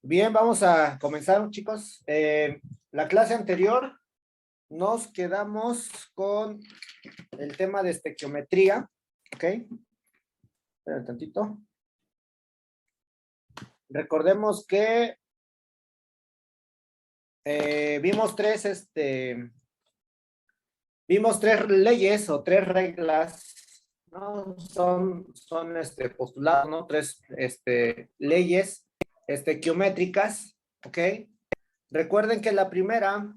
Bien, vamos a comenzar, chicos. La clase anterior nos quedamos con el tema de estequiometría. ¿Ok? Espera un tantito. Recordemos que vimos tres leyes o tres reglas, ¿no? Son postulados, ¿no? Tres leyes estequiométricas. ¿Ok? Recuerden que la primera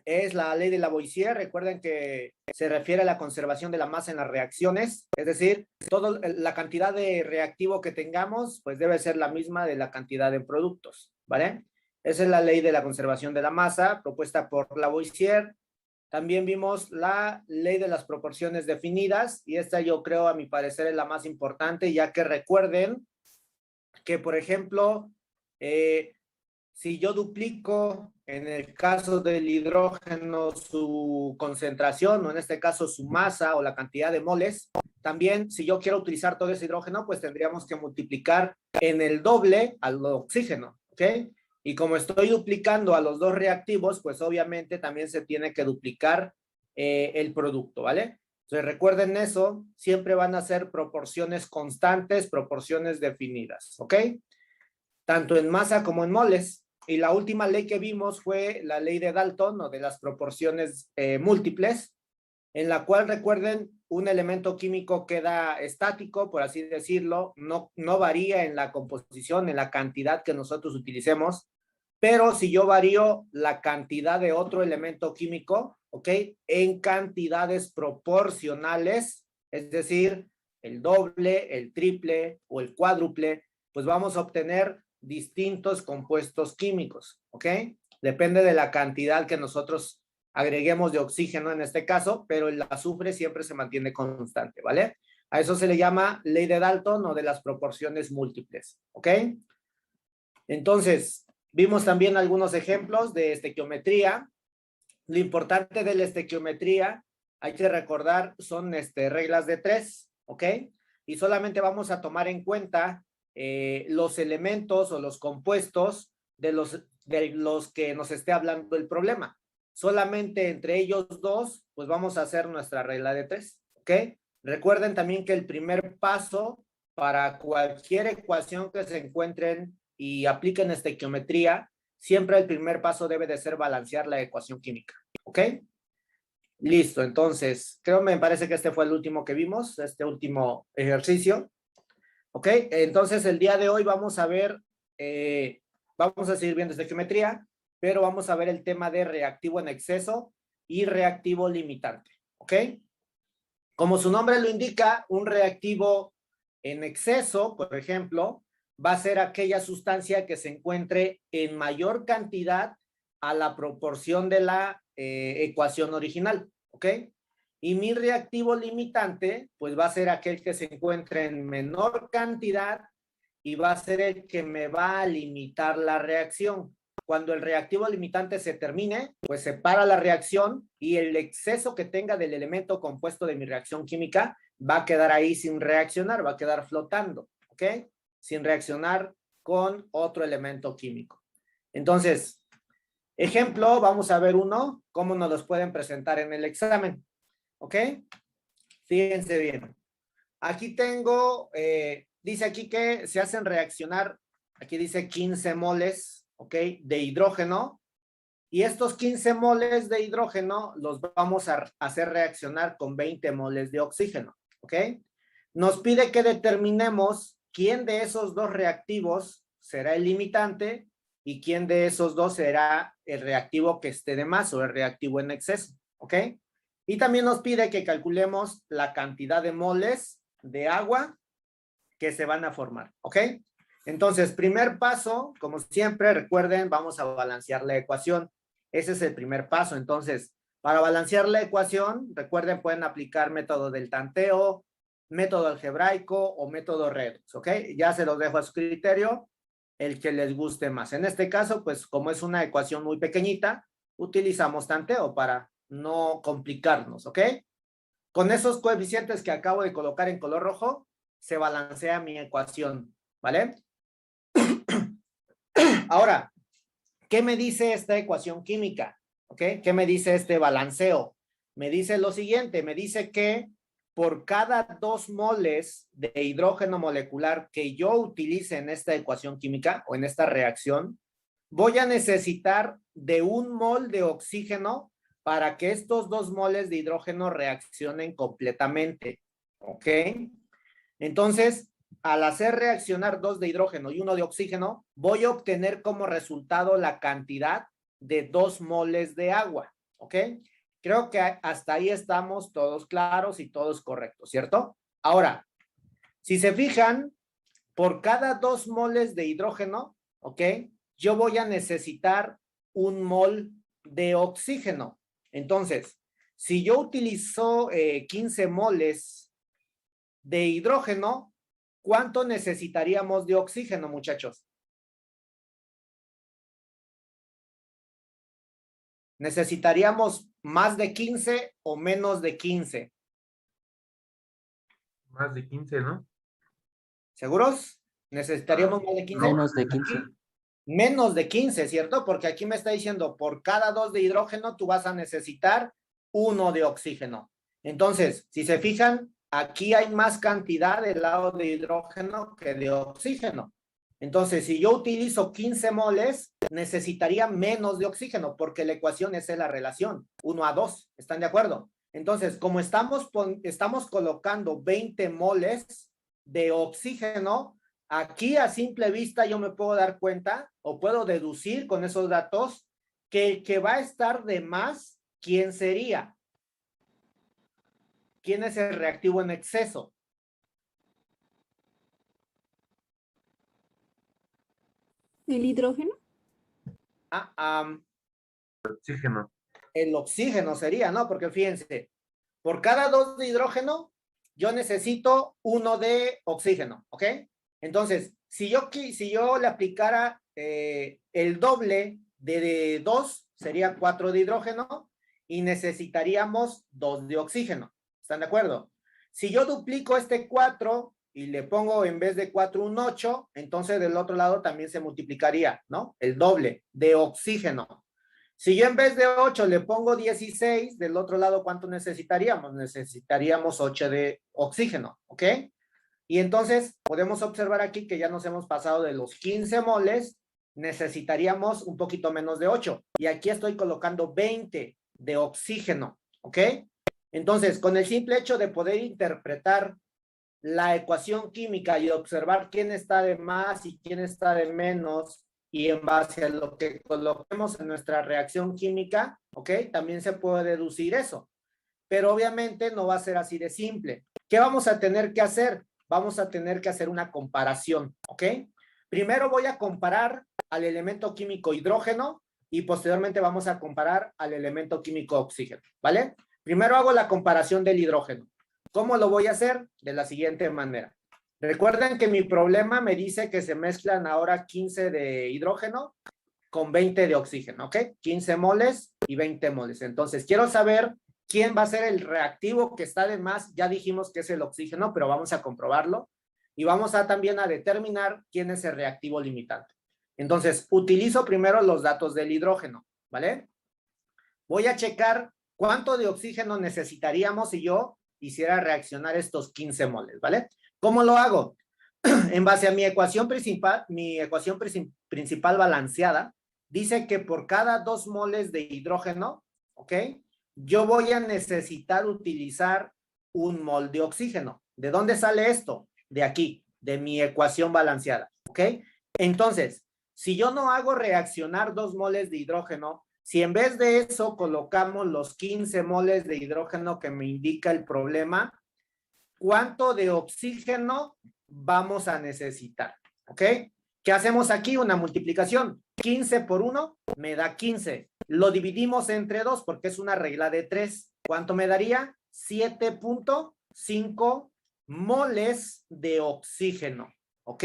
es la ley de Lavoisier. Recuerden que se refiere a la conservación de la masa en las reacciones, es decir, toda la cantidad de reactivo que tengamos, pues debe ser la misma de la cantidad de productos, ¿vale? Esa es la ley de la conservación de la masa, propuesta por Lavoisier. También vimos la ley de las proporciones definidas, y esta yo creo, a mi parecer, es la más importante, ya que recuerden que, por ejemplo, si yo duplico, en el caso del hidrógeno, su concentración, o en este caso su masa o la cantidad de moles, también si yo quiero utilizar todo ese hidrógeno, pues tendríamos que multiplicar en el doble al oxígeno, ¿ok? Y como estoy duplicando a los dos reactivos, pues obviamente también se tiene que duplicar el producto, ¿vale? Entonces recuerden eso, siempre van a ser proporciones constantes, proporciones definidas, ¿ok? Tanto en masa como en moles. Y la última ley que vimos fue la ley de Dalton, o de las proporciones múltiples, en la cual, recuerden, un elemento químico queda estático, por así decirlo, no varía en la composición, en la cantidad que nosotros utilicemos, pero si yo varío la cantidad de otro elemento químico, ¿ok? En cantidades proporcionales, es decir, el doble, el triple o el cuádruple, pues vamos a obtener distintos compuestos químicos, ¿ok? Depende de la cantidad que nosotros agreguemos de oxígeno en este caso, pero el azufre siempre se mantiene constante, ¿vale? A eso se le llama ley de Dalton o de las proporciones múltiples, ¿ok? Entonces, vimos también algunos ejemplos de estequiometría. Lo importante de la estequiometría, hay que recordar, son reglas de tres, ¿ok? Y solamente vamos a tomar en cuenta los elementos o los compuestos de los que nos esté hablando el problema. Solamente entre ellos dos, pues vamos a hacer nuestra regla de tres, ¿ok? Recuerden también que el primer paso para cualquier ecuación que se encuentren y apliquen estequiometría, siempre el primer paso debe de ser balancear la ecuación química, ¿ok? Listo, entonces, me parece que este fue el último que vimos, este último ejercicio, ¿ok? Entonces, el día de hoy vamos a ver, vamos a seguir viendo estequiometría, pero vamos a ver el tema de reactivo en exceso y reactivo limitante, ¿ok? Como su nombre lo indica, un reactivo en exceso, por ejemplo, va a ser aquella sustancia que se encuentre en mayor cantidad a la proporción de la ecuación original, ¿ok? Y mi reactivo limitante, pues va a ser aquel que se encuentre en menor cantidad y va a ser el que me va a limitar la reacción. Cuando el reactivo limitante se termine, pues se para la reacción y el exceso que tenga del elemento compuesto de mi reacción química va a quedar ahí sin reaccionar, va a quedar flotando, ¿ok? Sin reaccionar con otro elemento químico. Entonces, ejemplo, vamos a ver uno, cómo nos los pueden presentar en el examen, ¿ok? Fíjense bien. Aquí tengo, dice aquí que se hacen reaccionar, aquí dice 15 moles, ¿ok? De hidrógeno. Y estos 15 moles de hidrógeno los vamos a hacer reaccionar con 20 moles de oxígeno, ¿ok? Nos pide que determinemos quién de esos dos reactivos será el limitante y quién de esos dos será el reactivo que esté de más o el reactivo en exceso, ¿ok? Y también nos pide que calculemos la cantidad de moles de agua que se van a formar, ¿ok? Entonces, primer paso, como siempre, recuerden, vamos a balancear la ecuación. Ese es el primer paso. Entonces, para balancear la ecuación, recuerden, pueden aplicar método del tanteo, método algebraico o método redox, ¿ok? Ya se los dejo a su criterio, el que les guste más. En este caso, pues como es una ecuación muy pequeñita, utilizamos tanteo para no complicarnos, ¿ok? Con esos coeficientes que acabo de colocar en color rojo, se balancea mi ecuación, ¿vale? Ahora, ¿qué me dice esta ecuación química? ¿Ok? ¿Qué me dice este balanceo? Me dice lo siguiente, me dice que por cada 2 moles de hidrógeno molecular que yo utilice en esta ecuación química o en esta reacción, voy a necesitar de 1 mol de oxígeno para que estos 2 moles de hidrógeno reaccionen completamente. ¿Ok? Entonces, al hacer reaccionar 2 de hidrógeno y 1 de oxígeno, voy a obtener como resultado la cantidad de 2 moles de agua. ¿Ok? Creo que hasta ahí estamos todos claros y todos correctos, ¿cierto? Ahora, si se fijan, por cada 2 moles de hidrógeno, ¿ok? Yo voy a necesitar 1 mol de oxígeno. Entonces, si yo utilizo 15 moles de hidrógeno, ¿cuánto necesitaríamos de oxígeno, muchachos? ¿Necesitaríamos más de 15 o menos de 15? Más de 15, ¿no? ¿Seguros? ¿Necesitaríamos más de 15? Menos de 15. Menos de 15, ¿cierto? Porque aquí me está diciendo, por cada 2 de hidrógeno, tú vas a necesitar 1 de oxígeno. Entonces, si se fijan, aquí hay más cantidad del lado de hidrógeno que de oxígeno. Entonces, si yo utilizo 15 moles, necesitaría menos de oxígeno, porque la ecuación es la relación, 1:2. ¿Están de acuerdo? Entonces, como estamos colocando 20 moles de oxígeno, aquí a simple vista yo me puedo dar cuenta o puedo deducir con esos datos que el que va a estar de más, ¿quién sería? ¿Quién es el reactivo en exceso? ¿El hidrógeno? Oxígeno. El oxígeno sería, ¿no? Porque fíjense, por cada 2 de hidrógeno, yo necesito 1 de oxígeno, ¿ok? Entonces, si yo le aplicara el doble de 2, sería 4 de hidrógeno y necesitaríamos 2 de oxígeno. ¿Están de acuerdo? Si yo duplico este 4 y le pongo en vez de 4 un 8, entonces del otro lado también se multiplicaría, ¿no? El doble de oxígeno. Si yo en vez de 8 le pongo 16, del otro lado, ¿cuánto necesitaríamos? Necesitaríamos 8 de oxígeno, ¿ok? Y entonces podemos observar aquí que ya nos hemos pasado de los 15 moles, necesitaríamos un poquito menos de 8. Y aquí estoy colocando 20 de oxígeno, ¿ok? Entonces, con el simple hecho de poder interpretar la ecuación química y observar quién está de más y quién está de menos, y en base a lo que coloquemos en nuestra reacción química, ¿ok? También se puede deducir eso. Pero obviamente no va a ser así de simple. ¿Qué vamos a tener que hacer? Vamos a tener que hacer una comparación, ¿ok? Primero voy a comparar al elemento químico hidrógeno y posteriormente vamos a comparar al elemento químico oxígeno, ¿vale? Primero hago la comparación del hidrógeno. ¿Cómo lo voy a hacer? De la siguiente manera. Recuerden que mi problema me dice que se mezclan ahora 15 de hidrógeno con 20 de oxígeno, ¿ok? 15 moles y 20 moles. Entonces, quiero saber quién va a ser el reactivo que está de más. Ya dijimos que es el oxígeno, pero vamos a comprobarlo. Y vamos también a determinar quién es el reactivo limitante. Entonces, utilizo primero los datos del hidrógeno, ¿vale? Voy a checar cuánto de oxígeno necesitaríamos si yo hiciera reaccionar estos 15 moles, ¿vale? ¿Cómo lo hago? En base a mi ecuación principal balanceada, dice que por cada 2 moles de hidrógeno, ¿ok? Yo voy a necesitar utilizar 1 mol de oxígeno. ¿De dónde sale esto? De aquí, de mi ecuación balanceada, ¿ok? Entonces, si yo no hago reaccionar 2 moles de hidrógeno, si en vez de eso colocamos los 15 moles de hidrógeno que me indica el problema, ¿cuánto de oxígeno vamos a necesitar? ¿Ok? ¿Qué hacemos aquí? Una multiplicación. 15 por 1 me da 15. Lo dividimos entre 2 porque es una regla de 3. ¿Cuánto me daría? 7.5 moles de oxígeno. ¿Ok?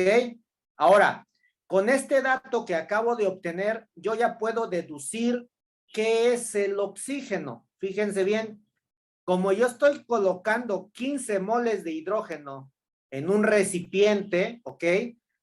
Ahora, con este dato que acabo de obtener, yo ya puedo deducir qué es el oxígeno. Fíjense bien. Como yo estoy colocando 15 moles de hidrógeno en un recipiente, ¿ok?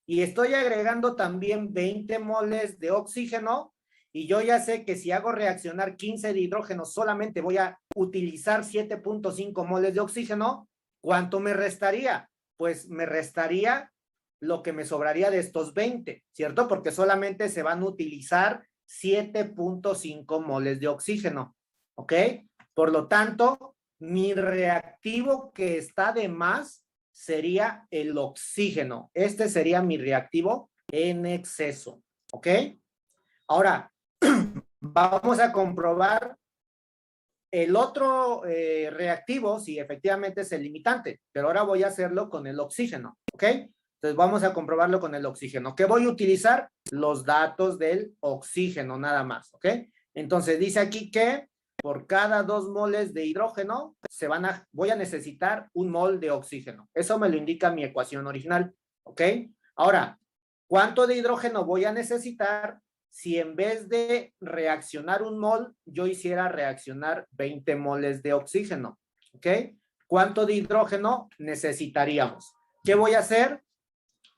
y estoy agregando también 20 moles de oxígeno, y yo ya sé que si hago reaccionar 15 de hidrógeno, solamente voy a utilizar 7.5 moles de oxígeno, ¿cuánto me restaría? Pues me restaría lo que me sobraría de estos 20, ¿cierto? Porque solamente se van a utilizar 7.5 moles de oxígeno, ¿ok? Por lo tanto, mi reactivo que está de más sería el oxígeno. Este sería mi reactivo en exceso, ¿ok? Ahora, vamos a comprobar el otro reactivo, si efectivamente es el limitante, pero ahora voy a hacerlo con el oxígeno, ¿ok? Entonces vamos a comprobarlo con el oxígeno. ¿Qué voy a utilizar? Los datos del oxígeno, nada más, ¿ok? Entonces dice aquí que por cada 2 moles de hidrógeno voy a necesitar 1 mol de oxígeno. Eso me lo indica mi ecuación original, ¿ok? Ahora, ¿cuánto de hidrógeno voy a necesitar si en vez de reaccionar 1 mol, yo hiciera reaccionar 20 moles de oxígeno? ¿Ok? ¿Cuánto de hidrógeno necesitaríamos? ¿Qué voy a hacer?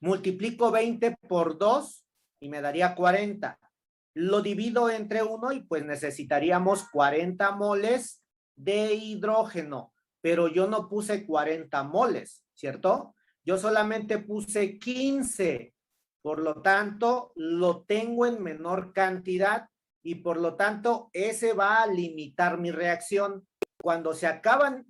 Multiplico 20 por 2 y me daría 40. Lo divido entre 1 y pues necesitaríamos 40 moles de hidrógeno, pero yo no puse 40 moles, ¿cierto? Yo solamente puse 15. Por lo tanto, lo tengo en menor cantidad y por lo tanto, ese va a limitar mi reacción. Cuando se acaban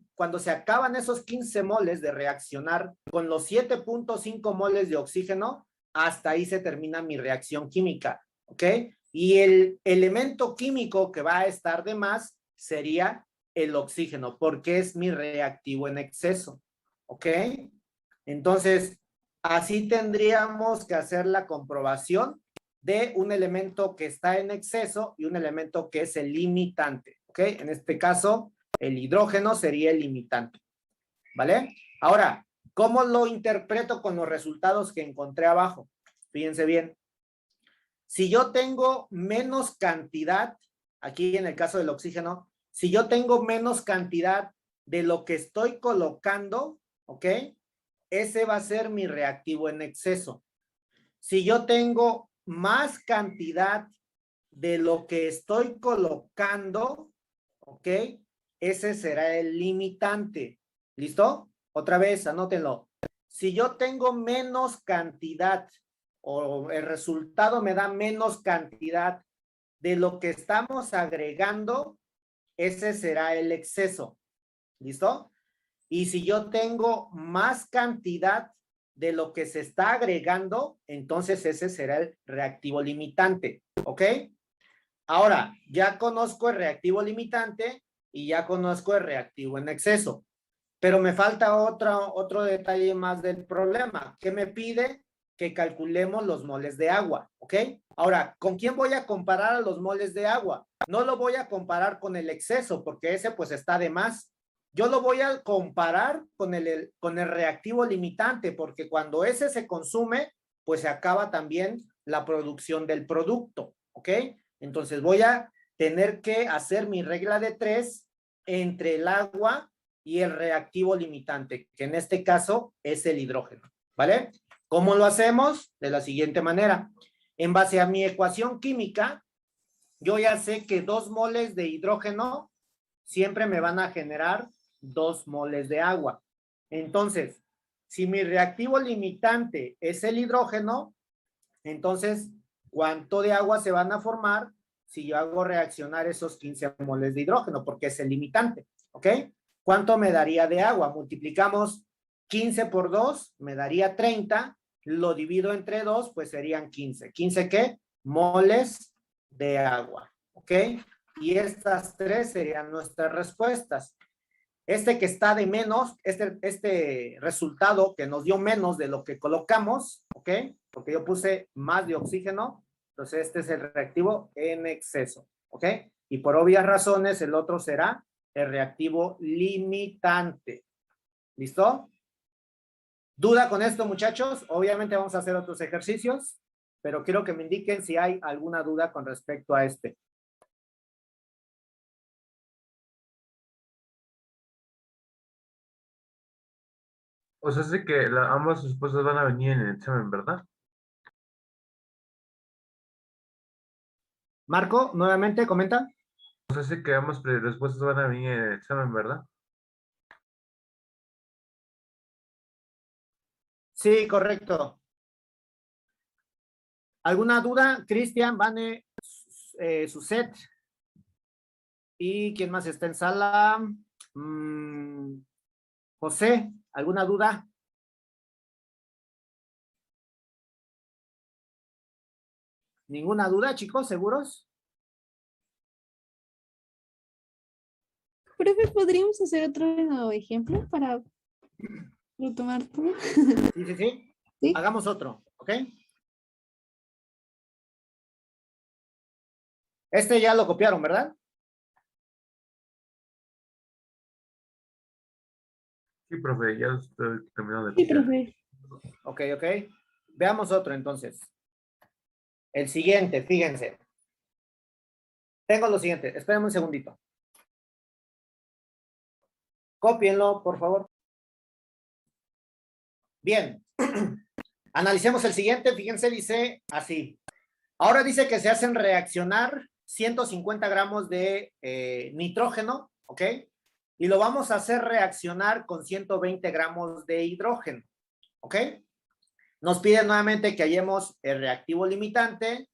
esos 15 moles de reaccionar con los 7.5 moles de oxígeno, hasta ahí se termina mi reacción química, ¿ok? Y el elemento químico que va a estar de más sería el oxígeno, porque es mi reactivo en exceso, ¿ok? Entonces, así tendríamos que hacer la comprobación de un elemento que está en exceso y un elemento que es el limitante, ¿ok? En este caso, el hidrógeno sería el limitante, ¿vale? Ahora, ¿cómo lo interpreto con los resultados que encontré abajo? Fíjense bien. Si yo tengo menos cantidad, aquí en el caso del oxígeno, si yo tengo menos cantidad de lo que estoy colocando, ¿ok? Ese va a ser mi reactivo en exceso. Si yo tengo más cantidad de lo que estoy colocando, ¿ok? Ese será el limitante. ¿Listo? Otra vez, anótenlo. Si yo tengo menos cantidad o el resultado me da menos cantidad de lo que estamos agregando, ese será el exceso. ¿Listo? Y si yo tengo más cantidad de lo que se está agregando, entonces ese será el reactivo limitante. ¿Ok? Ahora, ya conozco el reactivo limitante y ya conozco el reactivo en exceso. Pero me falta otro detalle más del problema, que me pide que calculemos los moles de agua, ¿ok? Ahora, ¿con quién voy a comparar a los moles de agua? No lo voy a comparar con el exceso, porque ese pues está de más. Yo lo voy a comparar con el reactivo limitante, porque cuando ese se consume, pues se acaba también la producción del producto, ¿ok? Entonces voy a tener que hacer mi regla de 3 entre el agua y el reactivo limitante, que en este caso es el hidrógeno, ¿vale? ¿Cómo lo hacemos? De la siguiente manera. En base a mi ecuación química, yo ya sé que 2 moles de hidrógeno siempre me van a generar 2 moles de agua. Entonces, si mi reactivo limitante es el hidrógeno, entonces, ¿cuánto de agua se van a formar si yo hago reaccionar esos 15 moles de hidrógeno? Porque es el limitante, ¿ok? ¿Cuánto me daría de agua? Multiplicamos 15 por 2, me daría 30, lo divido entre 2, pues serían 15. ¿15 qué? Moles de agua, ¿ok? Y estas 3 serían nuestras respuestas. Este que está de menos, este resultado que nos dio menos de lo que colocamos, ¿ok? Porque yo puse más de oxígeno, entonces este es el reactivo en exceso, ¿ok? Y por obvias razones el otro será el reactivo limitante. ¿Listo? ¿Duda con esto, muchachos? Obviamente vamos a hacer otros ejercicios, pero quiero que me indiquen si hay alguna duda con respecto a este. O sea, sé que ambas respuestas van a venir en el examen, ¿verdad? Marco, nuevamente, comenta. No sé si que ambas respuestas van a venir en el examen, ¿verdad? Sí, correcto. ¿Alguna duda? Cristian, Vane, Suset. ¿Y quién más está en sala? José, ¿alguna duda? ¿Ninguna duda, chicos? ¿Seguros? Profe, ¿podríamos hacer otro ejemplo para retomar todo? Sí, sí, sí. Sí. Hagamos otro, ¿ok? Este ya lo copiaron, ¿verdad? Sí, profe, ya estoy terminando de Sí, copiar. profe. Ok, ok. Veamos otro entonces. El siguiente, fíjense. Tengo lo siguiente. Espérenme un segundito. Cópienlo, por favor. Bien. Analicemos el siguiente. Fíjense, dice así. Ahora dice que se hacen reaccionar 150 gramos de nitrógeno, ¿ok? Y lo vamos a hacer reaccionar con 120 gramos de hidrógeno, ¿ok? Nos pide nuevamente que hallemos el reactivo limitante,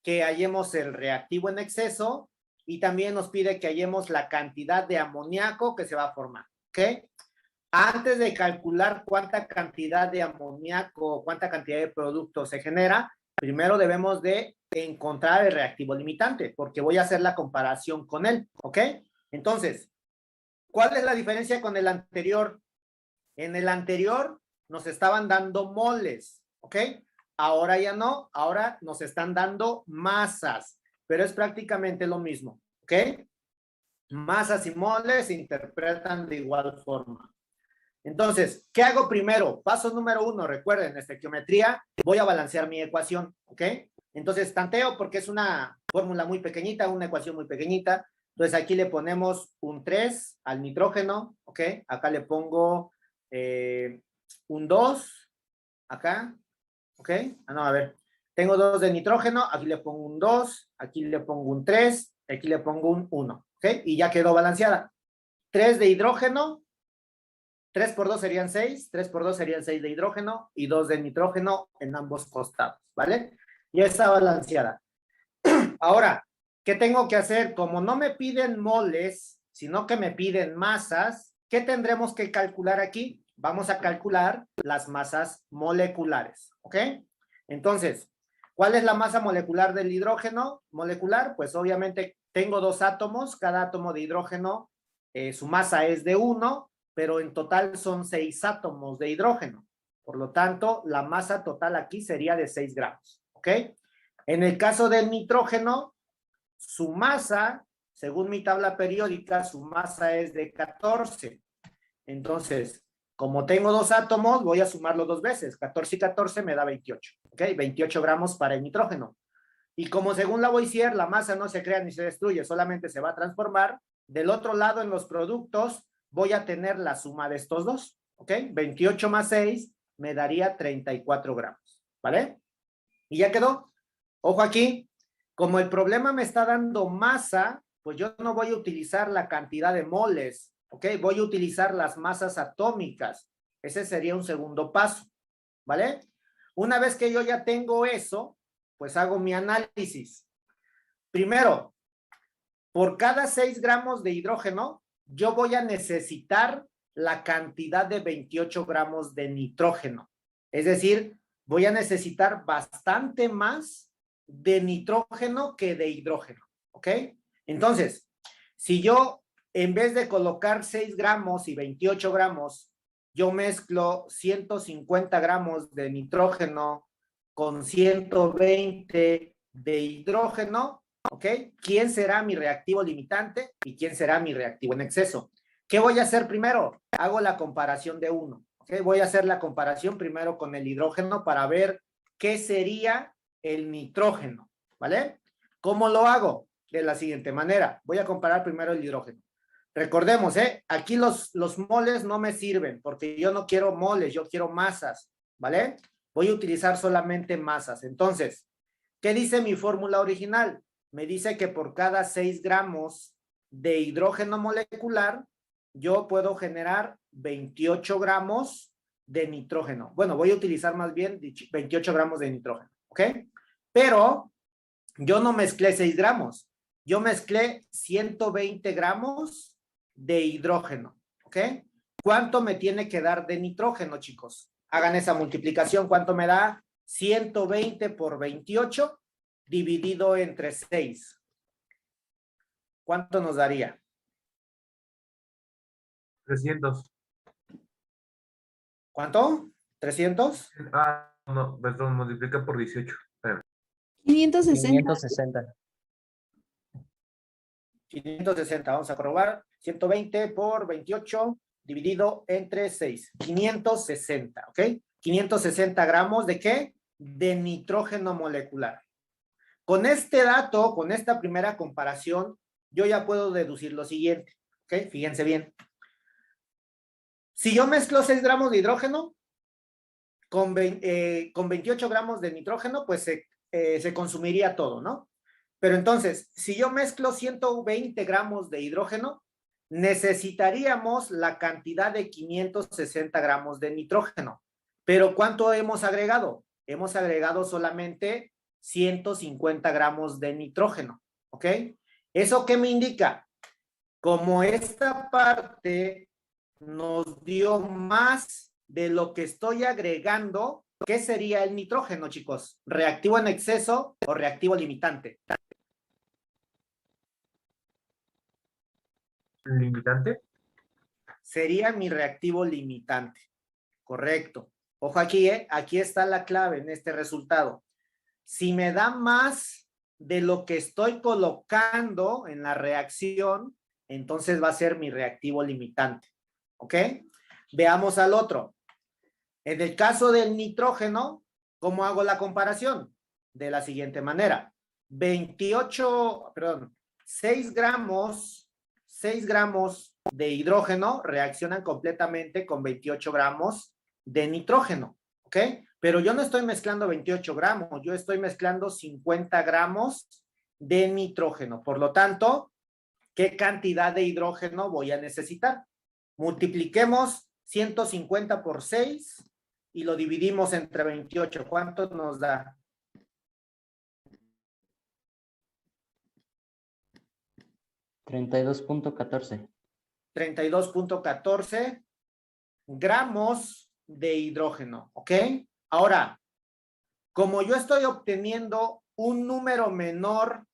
que hallemos el reactivo en exceso y también nos pide que hallemos la cantidad de amoníaco que se va a formar, ¿ok? Antes de calcular cuánta cantidad de amoníaco, cuánta cantidad de producto se genera, primero debemos de encontrar el reactivo limitante, porque voy a hacer la comparación con él, ¿ok? Entonces, ¿cuál es la diferencia con el anterior? En el anterior nos estaban dando moles, ¿ok? Ahora ya no, ahora nos están dando masas, pero es prácticamente lo mismo, ¿ok? Masas y moles se interpretan de igual forma. Entonces, ¿qué hago primero? Paso número 1, recuerden, en estequiometría voy a balancear mi ecuación, ¿ok? Entonces, tanteo porque es una fórmula muy pequeñita, una ecuación muy pequeñita. Entonces, aquí le ponemos un 3 al nitrógeno, ¿ok? Acá le pongo un 2, acá, ¿ok? No, a ver, tengo 2 de nitrógeno, aquí le pongo un 2, aquí le pongo un 3, aquí le pongo un 1, ¿ok? Y ya quedó balanceada. 3 de hidrógeno, 3 por 2 serían 6, 3 por 2 serían 6 de hidrógeno y 2 de nitrógeno en ambos costados, ¿vale? Ya está balanceada. Ahora, ¿qué tengo que hacer? Como no me piden moles, sino que me piden masas, ¿qué tendremos que calcular aquí? Vamos a calcular las masas moleculares, ¿ok? Entonces, ¿cuál es la masa molecular del hidrógeno molecular? Pues obviamente tengo 2 átomos, cada átomo de hidrógeno, su masa es de 1, pero en total son 6 átomos de hidrógeno. Por lo tanto, la masa total aquí sería de 6 gramos, ¿ok? En el caso del nitrógeno, su masa, según mi tabla periódica, su masa es de 14. Entonces, como tengo 2 átomos, voy a sumarlo 2 veces. 14 y 14 me da 28, ¿ok? 28 gramos para el nitrógeno. Y como según Lavoisier, la masa no se crea ni se destruye, solamente se va a transformar. Del otro lado, en los productos, voy a tener la suma de estos dos, ¿ok? 28 más 6 me daría 34 gramos, ¿vale? Y ya quedó. Ojo aquí, como el problema me está dando masa, pues yo no voy a utilizar la cantidad de moles, ¿ok? Voy a utilizar las masas atómicas. Ese sería un segundo paso, ¿vale? Una vez que yo ya tengo eso, pues hago mi análisis. Primero, por cada 6 gramos de hidrógeno, yo voy a necesitar la cantidad de 28 gramos de nitrógeno. Es decir, voy a necesitar bastante más de nitrógeno que de hidrógeno, ¿ok? Entonces, si yo en vez de colocar 6 gramos y 28 gramos, yo mezclo 150 gramos de nitrógeno con 120 de hidrógeno, ¿ok? ¿Quién será mi reactivo limitante y quién será mi reactivo en exceso? ¿Qué voy a hacer primero? Hago la comparación de uno, ¿ok? Voy a hacer la comparación primero con el hidrógeno para ver qué sería el nitrógeno, ¿vale? ¿Cómo lo hago? De la siguiente manera. Voy a comparar primero el hidrógeno. Recordemos, aquí los moles no me sirven porque yo no quiero moles, yo quiero masas, ¿vale? Voy a utilizar solamente masas. Entonces, ¿qué dice mi fórmula original? me dice que por cada 6 gramos de hidrógeno molecular, yo puedo generar 28 gramos de nitrógeno. Bueno, voy a utilizar más bien 28 gramos de nitrógeno, ¿ok? Pero yo no mezclé 6 gramos, yo mezclé 120 gramos de hidrógeno, ¿ok? ¿Cuánto me tiene que dar de nitrógeno, chicos? Hagan esa multiplicación, ¿cuánto me da? 120 por 28 dividido entre 6. ¿Cuánto nos daría? 300. ¿Cuánto? ¿300? Ah, no, perdón, multiplica por 18. Espérame. 560. 560. 560, vamos a probar. 120 por 28 dividido entre 6. 560, ¿ok? 560 gramos ¿de qué? De nitrógeno molecular. Con este dato, con esta primera comparación, yo ya puedo deducir lo siguiente, ¿ok? Fíjense bien. Si yo mezclo 6 gramos de hidrógeno con 28 gramos de nitrógeno, pues se consumiría todo, ¿no? Pero entonces, si yo mezclo 120 gramos de hidrógeno, necesitaríamos la cantidad de 560 gramos de nitrógeno. Pero ¿cuánto hemos agregado? Hemos agregado solamente 150 gramos de nitrógeno, ¿ok? ¿Eso qué me indica? Como esta parte nos dio más de lo que estoy agregando, ¿qué sería el nitrógeno, chicos? ¿Reactivo en exceso o reactivo limitante? ¿Limitante? Sería mi reactivo limitante. Correcto. Ojo aquí, aquí está la clave en este resultado. Si me da más de lo que estoy colocando en la reacción, entonces va a ser mi reactivo limitante. ¿Ok? Veamos al otro. En el caso del nitrógeno, ¿cómo hago la comparación? De la siguiente manera. 6 gramos de hidrógeno reaccionan completamente con 28 gramos de nitrógeno, ¿ok? Pero yo no estoy mezclando 28 gramos, yo estoy mezclando 50 gramos de nitrógeno. Por lo tanto, ¿qué cantidad de hidrógeno voy a necesitar? Multipliquemos 150 por 6 y lo dividimos entre 28. ¿Cuánto nos da? 32.14. 32.14 gramos de hidrógeno, ¿ok? Ahora, como yo estoy obteniendo un número menor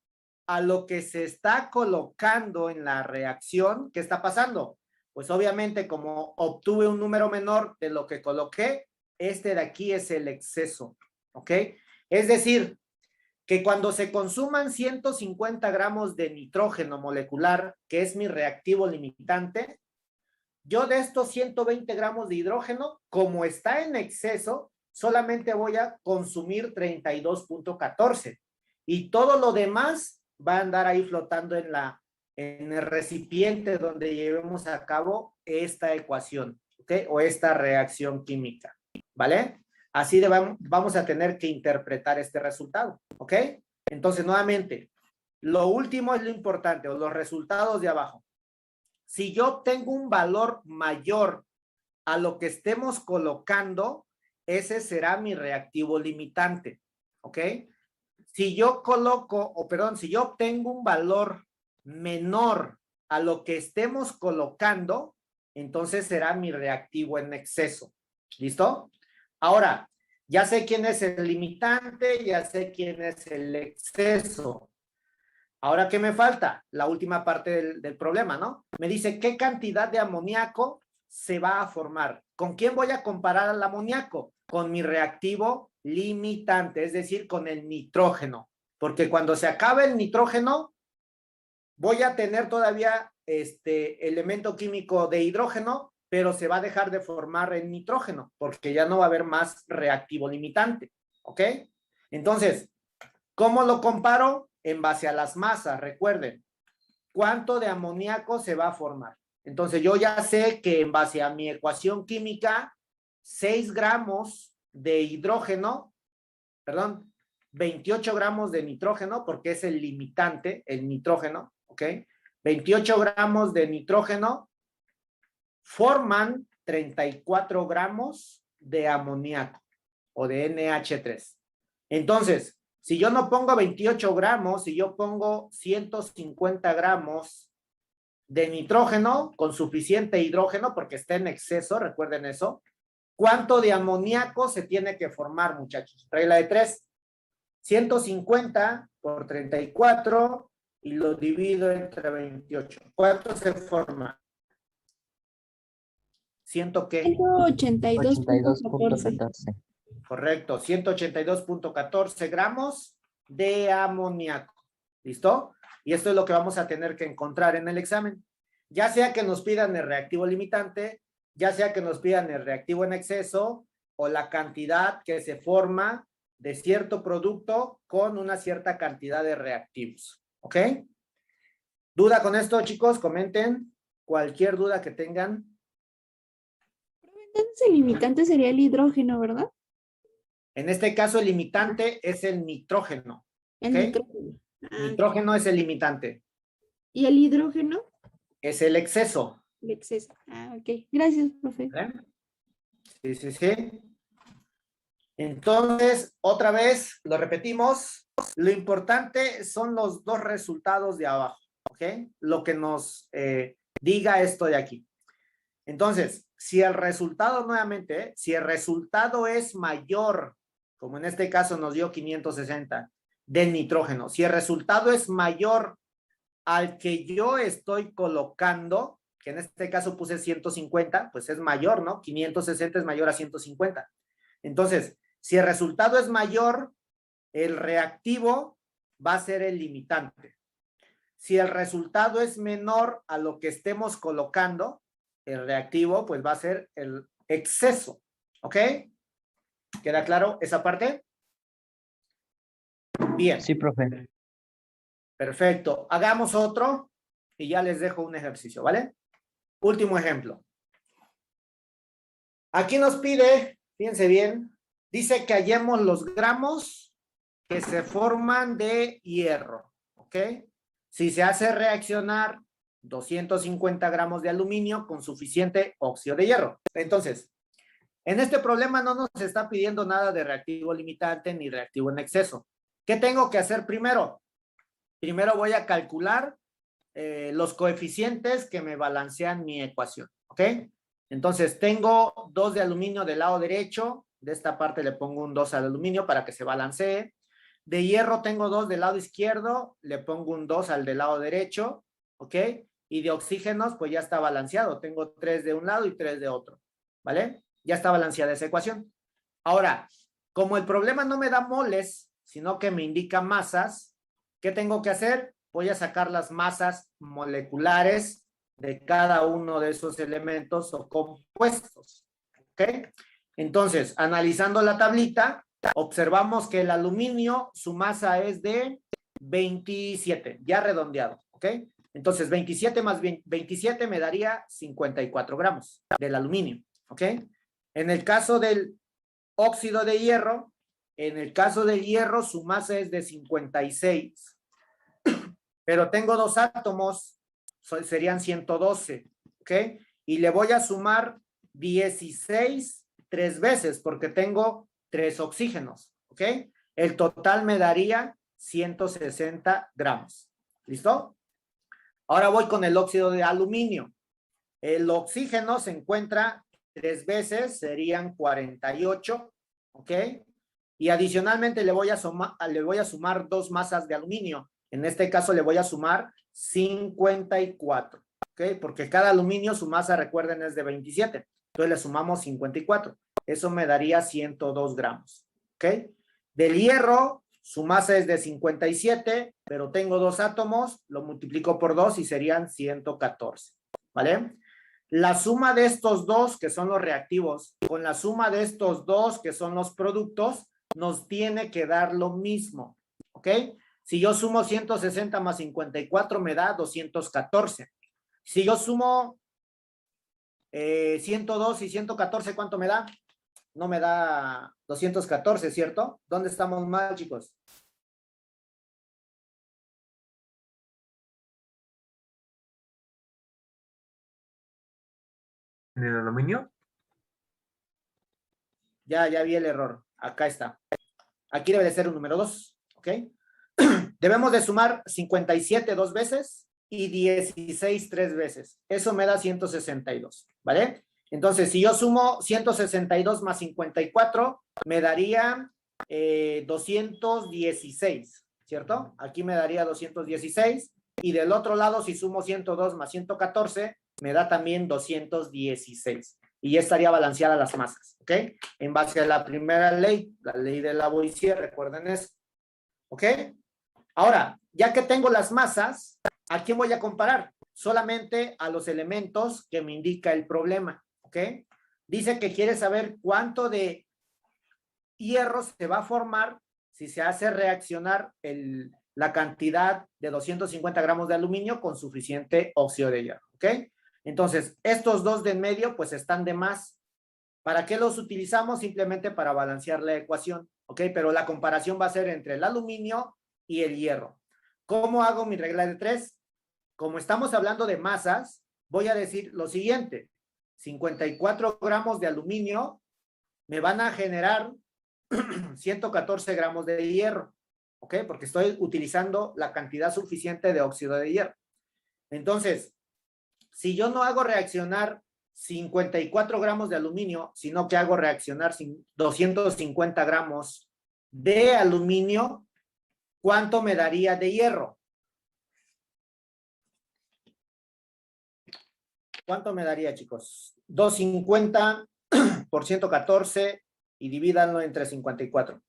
a lo que se está colocando en la reacción, ¿qué está pasando? Pues obviamente como obtuve un número menor de lo que coloqué, este de aquí es el exceso, ¿ok? Es decir, que cuando se consuman 150 gramos de nitrógeno molecular, que es mi reactivo limitante, yo de estos 120 gramos de hidrógeno, como está en exceso, solamente voy a consumir 32.14 y todo lo demás va a andar ahí flotando en el recipiente donde llevemos a cabo esta ecuación, ¿ok? O esta reacción química, ¿vale? Así vamos a tener que interpretar este resultado, ¿ok? Entonces, nuevamente, lo último es lo importante, o los resultados de abajo. Si yo obtengo un valor mayor a lo que estemos colocando, ese será mi reactivo limitante, ¿ok? Si yo si yo obtengo un valor menor a lo que estemos colocando, entonces será mi reactivo en exceso. ¿Listo? Ahora, ya sé quién es el limitante, ya sé quién es el exceso. Ahora, ¿qué me falta? La última parte del problema, ¿no? Me dice, ¿qué cantidad de amoníaco se va a formar? ¿Con quién voy a comparar al amoníaco? Con mi reactivo limitante, es decir, con el nitrógeno. Porque cuando se acabe el nitrógeno, voy a tener todavía este elemento químico de hidrógeno, pero se va a dejar de formar en nitrógeno, porque ya no va a haber más reactivo limitante, ¿ok? Entonces, ¿cómo lo comparo? En base a las masas, recuerden, ¿cuánto de amoníaco se va a formar? Entonces, yo ya sé que en base a mi ecuación química, 6 gramos de hidrógeno, perdón, 28 gramos de nitrógeno, porque es el limitante, el nitrógeno, ¿ok? 28 gramos de nitrógeno forman 34 gramos de amoníaco o de NH3. Entonces, si yo no pongo 28 gramos, si yo pongo 150 gramos de nitrógeno con suficiente hidrógeno, porque está en exceso, recuerden eso, ¿cuánto de amoníaco se tiene que formar, muchachos? Regla de 3. 150 por 34 y lo divido entre 28. ¿Cuánto se forma? ¿Ciento qué? 182.14. 82.14. Correcto, 182.14 gramos de amoníaco. ¿Listo? Y esto es lo que vamos a tener que encontrar en el examen. Ya sea que nos pidan el reactivo limitante, ya sea que nos pidan el reactivo en exceso o la cantidad que se forma de cierto producto con una cierta cantidad de reactivos. ¿Ok? ¿Duda con esto, chicos? Comenten cualquier duda que tengan. Entonces el limitante sería el hidrógeno, ¿verdad? En este caso, el limitante es el nitrógeno. El ¿Ok? nitrógeno. Ah, Nitrógeno es el limitante. ¿y el hidrógeno? Es el exceso. El exceso. Ah, ok. Gracias, profe. ¿Eh? Sí, sí, sí. Entonces, otra vez, lo repetimos. Lo importante son los dos resultados de abajo. ¿Ok? Lo que nos diga esto de aquí. Entonces, si el resultado nuevamente, si el resultado es mayor, como en este caso nos dio 560 del nitrógeno, si el resultado es mayor al que yo estoy colocando, que en este caso puse 150, pues es mayor, ¿no? 560 es mayor a 150. Entonces, si el resultado es mayor, el reactivo va a ser el limitante. Si el resultado es menor a lo que estemos colocando, el reactivo pues va a ser el exceso. ¿Ok? ¿Queda claro esa parte? Bien. Sí, profe. Perfecto. Hagamos otro y ya les dejo un ejercicio, ¿vale? Último ejemplo. Aquí nos pide, fíjense bien, dice que hallemos los gramos que se forman de hierro, ¿ok? Si se hace reaccionar 250 gramos de aluminio con suficiente óxido de hierro. Entonces, en este problema no nos está pidiendo nada de reactivo limitante ni reactivo en exceso. ¿Qué tengo que hacer primero? Primero voy a calcular los coeficientes que me balancean mi ecuación, ¿ok? Entonces, tengo 2 de aluminio del lado derecho. De esta parte le pongo un 2 al aluminio para que se balancee. De hierro tengo 2 del lado izquierdo. Le pongo un 2 al del lado derecho, ¿ok? Y de oxígenos, pues ya está balanceado. Tengo 3 de un lado y 3 de otro, ¿vale? Ya está balanceada esa ecuación. Ahora, como el problema no me da moles, sino que me indica masas, ¿qué tengo que hacer? Voy a sacar las masas moleculares de cada uno de esos elementos o compuestos. ¿Ok? Entonces, analizando la tablita, observamos que el aluminio, su masa es de 27, ya redondeado. ¿Ok? Entonces, 27 más 27 me daría 54 gramos del aluminio. ¿Ok? En el caso del óxido de hierro, su masa es de 56. Pero tengo 2 átomos, serían 112, ¿ok? Y le voy a sumar 16 3 veces porque tengo 3 oxígenos, ¿ok? El total me daría 160 gramos. ¿Listo? Ahora voy con el óxido de aluminio. El oxígeno se encuentra 3 veces, serían 48, ¿ok? Y adicionalmente le voy a sumar 2 masas de aluminio. En este caso le voy a sumar 54, ¿ok? Porque cada aluminio, su masa, recuerden, es de 27. Entonces le sumamos 54. Eso me daría 102 gramos, ¿ok? Del hierro, su masa es de 57, pero tengo 2 átomos, lo multiplico por 2 y serían 114, ¿vale? La suma de estos dos, que son los reactivos, con la suma de estos dos, que son los productos, nos tiene que dar lo mismo, ¿ok? Si yo sumo 160 más 54 me da 214. Si yo sumo 102 y 114, ¿cuánto me da? no me da 214, ¿cierto? ¿Dónde estamos mal, chicos? ¿En el aluminio? Ya vi el error. Acá está. Aquí debe de ser un número 2, ¿ok? Debemos de sumar 57 dos veces y 16 tres veces. Eso me da 162, ¿vale? Entonces, si yo sumo 162 más 54, me daría 216, ¿cierto? Aquí me daría 216. Y del otro lado, si sumo 102 más 114, me da también 216. Y ya estaría balanceada las masas, ¿ok? En base a la primera ley, la ley de Lavoisier, recuerden eso, ¿ok? Ahora, ya que tengo las masas, ¿a quién voy a comparar? Solamente a los elementos que me indica el problema, ¿ok? Dice que quiere saber cuánto de hierro se va a formar si se hace reaccionar la cantidad de 250 gramos de aluminio con suficiente óxido de hierro, ¿ok? Entonces, estos dos de en medio, pues están de más. ¿Para qué los utilizamos? Simplemente para balancear la ecuación, ¿ok? Pero la comparación va a ser entre el aluminio y el hierro. ¿Cómo hago mi regla de 3? Como estamos hablando de masas, voy a decir lo siguiente. 54 gramos de aluminio me van a generar 114 gramos de hierro, ¿ok? Porque estoy utilizando la cantidad suficiente de óxido de hierro. Entonces, si yo no hago reaccionar 54 gramos de aluminio, sino que hago reaccionar 250 gramos de aluminio, ¿cuánto me daría de hierro? ¿Cuánto me daría, chicos? 250 por 114 y divídanlo entre 54.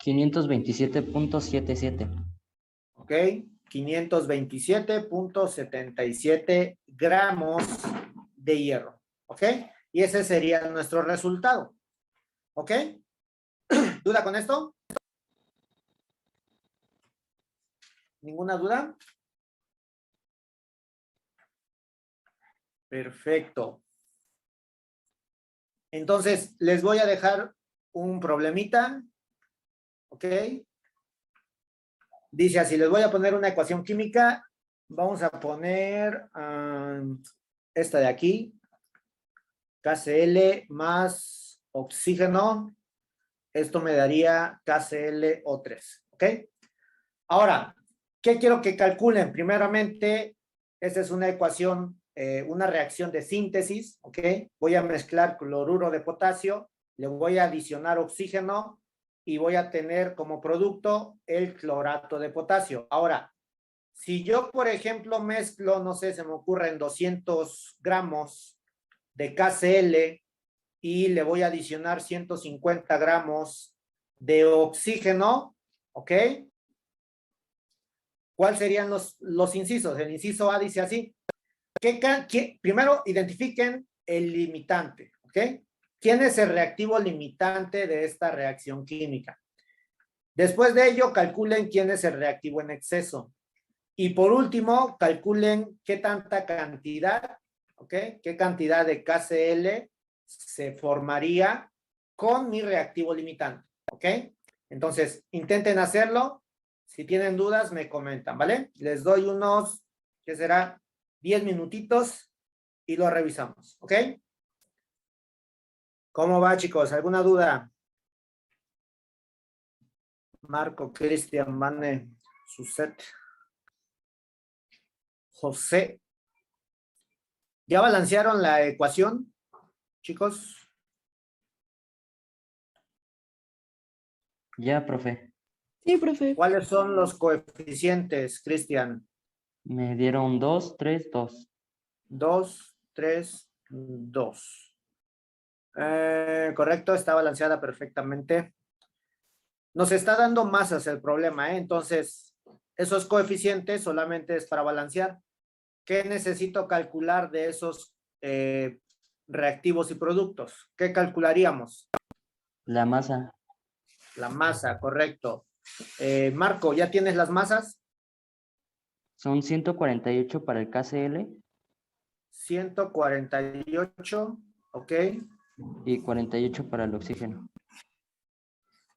$527.77. ¿Ok? 527.77 gramos de hierro. ¿Ok? Y ese sería nuestro resultado. ¿Ok? ¿Duda con esto? ¿Ninguna duda? Perfecto. Entonces, les voy a dejar un problemita. ¿Ok? Dice así, les voy a poner una ecuación química. Vamos a poner esta de aquí. KCl más oxígeno. Esto me daría KClO3. ¿Ok? Ahora, ¿qué quiero que calculen? Primeramente, esta es una ecuación, una reacción de síntesis. ¿Ok? Voy a mezclar cloruro de potasio. Le voy a adicionar oxígeno. Y voy a tener como producto el clorato de potasio. Ahora, si yo, por ejemplo, mezclo, no sé, se me ocurren 200 gramos de KCl y le voy a adicionar 150 gramos de oxígeno, ¿ok? ¿Cuáles serían los incisos? El inciso A dice así. Primero, identifiquen el limitante, ¿ok? ¿Quién es el reactivo limitante de esta reacción química? Después de ello, calculen quién es el reactivo en exceso. Y por último, calculen qué tanta cantidad, ¿ok? ¿Qué cantidad de KCl se formaría con mi reactivo limitante? ¿Ok? Entonces, intenten hacerlo. Si tienen dudas, me comentan, ¿vale? Les doy unos, ¿qué será? 10 minutitos y lo revisamos, ¿ok? ¿Cómo va, chicos? ¿Alguna duda? Marco, Cristian, Vane, Suset, José. ¿Ya balancearon la ecuación, chicos? Ya, profe. Sí, profe. ¿Cuáles son los coeficientes, Cristian? Me dieron 2, 3, 2. 2, 3, 2. Correcto, está balanceada perfectamente. Nos está dando masas el problema, ¿eh? Entonces, esos coeficientes solamente es para balancear. ¿Qué necesito calcular de esos reactivos y productos? ¿Qué calcularíamos? La masa. La masa, correcto. Marco, ¿ya tienes las masas? Son 148 para el KCl 148, ok, y 48 para el oxígeno.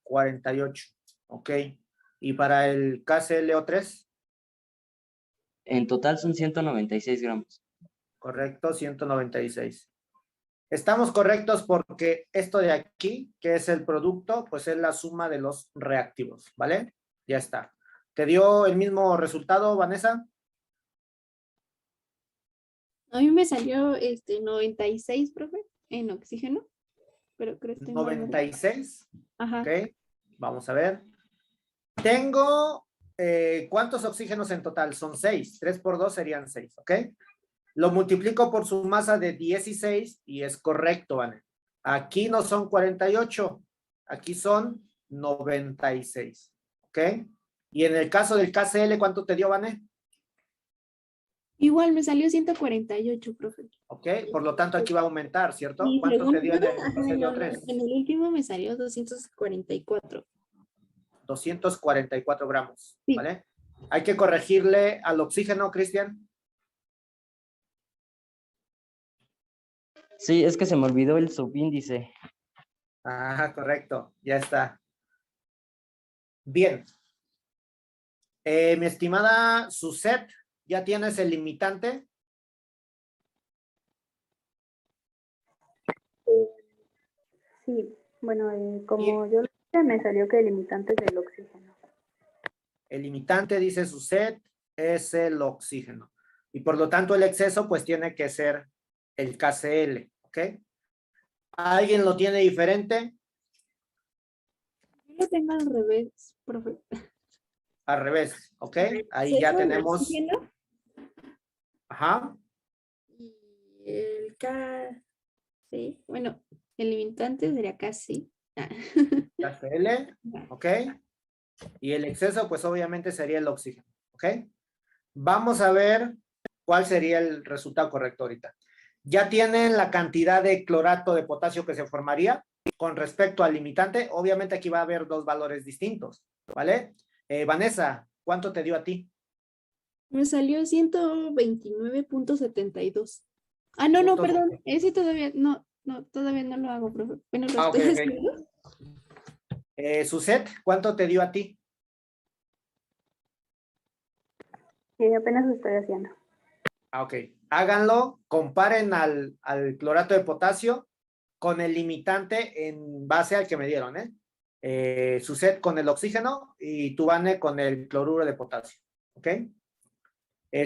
48, ok. Y para el KClO3, En total son 196 gramos. correcto, 196. Estamos correctos porque esto de aquí, que es el producto, pues es la suma de los reactivos, ¿vale? Ya está. ¿Te dio el mismo resultado, Vanessa? A mí me salió 96, profe, en oxígeno, pero creo que estoy mal, ¿verdad? 96, Ajá. ok. Vamos a ver. Tengo, ¿cuántos oxígenos en total? Son 6. 3 por 2 serían 6, ¿ok? Lo multiplico por su masa de 16 y es correcto, ¿vale? Aquí no son 48, aquí son 96, ¿ok? Y en el caso del KCl, ¿cuánto te dio, Vane? Igual me salió 148, profe. ¿Ok? Por lo tanto, aquí va a aumentar, ¿cierto? Y ¿Cuánto te según dio en yo, el ajá, KClO3? en el último me salió 244. 244 gramos, Sí. ¿vale? Hay que corregirle al oxígeno, Cristian. Sí, es que se me olvidó el subíndice. Ah, correcto, ya está. Bien. Mi estimada Suset, ¿ya tienes el limitante? Sí, bueno, como yo lo hice, me salió que el limitante es del oxígeno. El limitante, dice Suset, es el oxígeno. Y por lo tanto el exceso pues tiene que ser el KCl, ¿ok? ¿Alguien lo tiene diferente? Yo lo tengo al revés, profe. Al revés, ¿ok? Ahí Exceso ya de tenemos... oxígeno Ajá, y el K, sí, bueno, el limitante sería casi. KCl, ¿ok? Y el exceso pues obviamente sería el oxígeno, ¿ok? Vamos a ver cuál sería el resultado correcto ahorita. Ya tienen la cantidad de clorato de potasio que se formaría con respecto al limitante. Obviamente aquí va a haber dos valores distintos, ¿vale? Vanessa, ¿cuánto te dio a ti? Me salió 129.72. Ah, no, no, perdón. Ese todavía, no, todavía no lo hago, profe. Bueno, lo Ok, estoy ok. haciendo. Suset, ¿cuánto te dio a ti? Apenas lo estoy haciendo. Ok. Háganlo, comparen al clorato de potasio con el limitante en base al que me dieron, ¿eh? Suset con el oxígeno y tú, Vane, con el cloruro de potasio, ¿ok?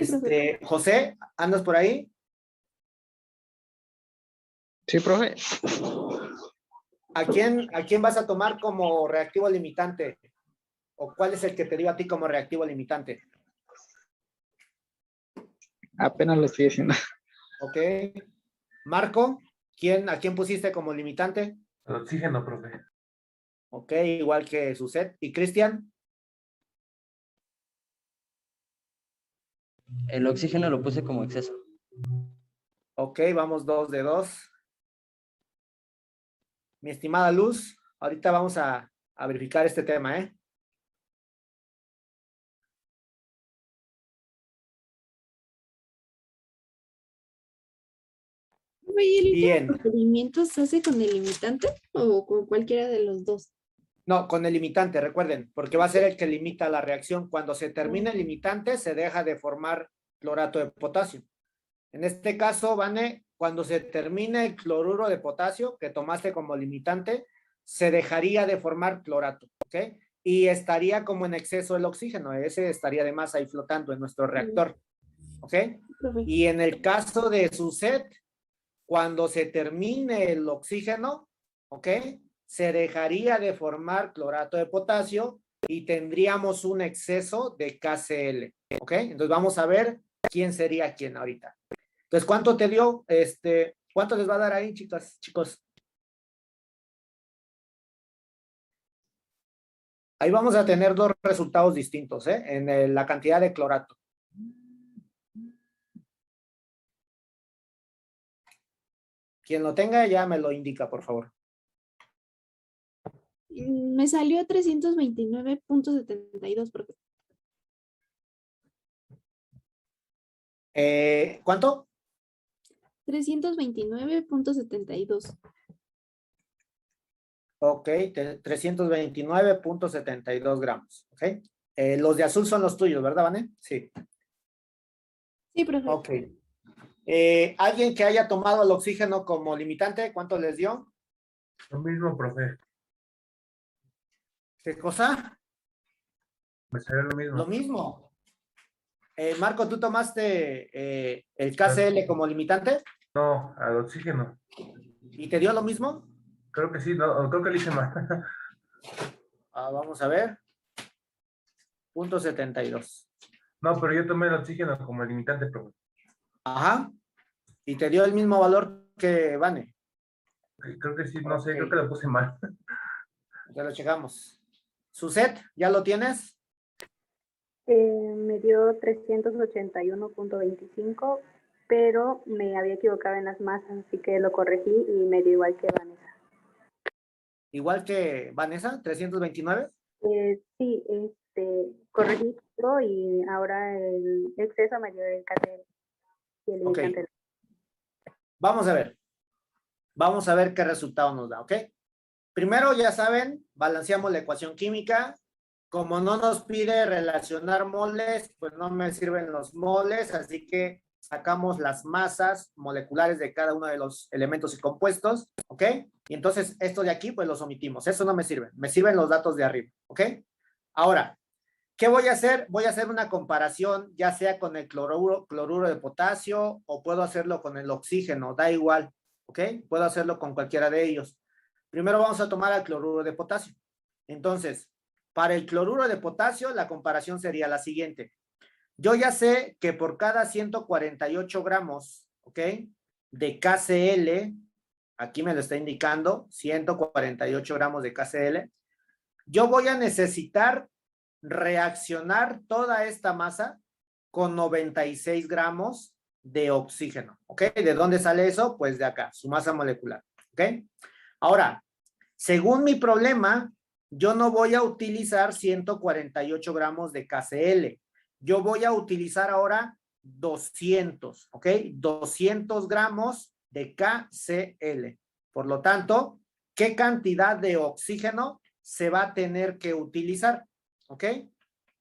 profe. José, ¿andas por ahí? Sí, profe. ¿A quién vas a tomar como reactivo limitante? ¿O cuál es el que te dio a ti como reactivo limitante? Apenas lo estoy haciendo. ¿Ok? Marco, ¿a quién pusiste como limitante? El oxígeno, profe. Ok, igual que Suset. ¿Y Cristian? El oxígeno lo puse como exceso. Ok, vamos 2 de 2. Mi estimada Luz, ahorita vamos a verificar este tema, ¿eh? Profe, ¿y el último Bien. procedimiento se hace con el limitante o con cualquiera de los dos? No, con el limitante, recuerden, porque va a ser el que limita la reacción. Cuando se termina el limitante, se deja de formar clorato de potasio. En este caso, Vane, cuando se termine el cloruro de potasio que tomaste como limitante, se dejaría de formar clorato, ¿ok? Y estaría como en exceso el oxígeno, ese estaría de más ahí flotando en nuestro reactor, ¿ok? Profe. Y en el caso de Suset, cuando se termine el oxígeno, ¿ok? Se dejaría de formar clorato de potasio y tendríamos un exceso de KCl, ¿ok? Entonces vamos a ver quién sería quién ahorita. Entonces, ¿cuánto te dio? ¿Cuánto les va a dar ahí, chicas, chicos? Ahí vamos a tener dos resultados distintos, ¿eh? En la cantidad de clorato. Quien lo tenga ya me lo indica, por favor. Me salió 329.72, profe. ¿Cuánto? 329.72. Ok, 329.72 gramos. Ok. Los de azul son los tuyos, ¿verdad, Vane? Sí. Sí, profe. Ok. ¿Alguien que haya tomado el oxígeno como limitante, cuánto les dio? Lo mismo, profe. ¿Qué cosa? Me salió lo Lo mismo. mismo. Marco, ¿tú tomaste el KCl como limitante No, al oxígeno. y te dio lo mismo? Creo que sí, no, creo que lo hice mal. Vamos a ver. Punto 72. No, pero yo tomé el oxígeno como limitante, profe. Ajá. Y te dio el mismo valor que Vane. Creo que sí, no sé, Ok. creo que lo puse mal. Ya lo checamos. Suset, ¿ya lo tienes? Me dio 381.25, pero me había equivocado en las masas, así que lo corregí y me dio igual que Vanessa. Igual que Vanessa, 329. Sí, corregí todo y ahora el exceso me dio el KCl y el Ok. limitante. Vamos a ver. Vamos a ver qué resultado nos da, ¿ok? Primero, ya saben, balanceamos la ecuación química. Como no nos pide relacionar moles, pues no me sirven los moles, así que sacamos las masas moleculares de cada uno de los elementos y compuestos, ¿ok? Y entonces esto de aquí, pues los omitimos. Eso no me sirve. Me sirven los datos de arriba, ¿ok? Ahora, ¿qué voy a hacer? Voy a hacer una comparación, ya sea con el cloruro de potasio o puedo hacerlo con el oxígeno, da igual, ¿ok? Puedo hacerlo con cualquiera de ellos. Primero vamos a tomar el cloruro de potasio. Entonces, para el cloruro de potasio, la comparación sería la siguiente. Yo ya sé que por cada 148 gramos, ¿ok? De KCl, aquí me lo está indicando, 148 gramos de KCl, yo voy a necesitar reaccionar toda esta masa con 96 gramos de oxígeno, ¿ok? ¿De dónde sale eso? Pues de acá, su masa molecular, ¿ok? Ahora, según mi problema, yo no voy a utilizar 148 gramos de KCl. Yo voy a utilizar ahora 200, ¿ok? 200 gramos de KCl. Por lo tanto, ¿qué cantidad de oxígeno se va a tener que utilizar? ¿Ok?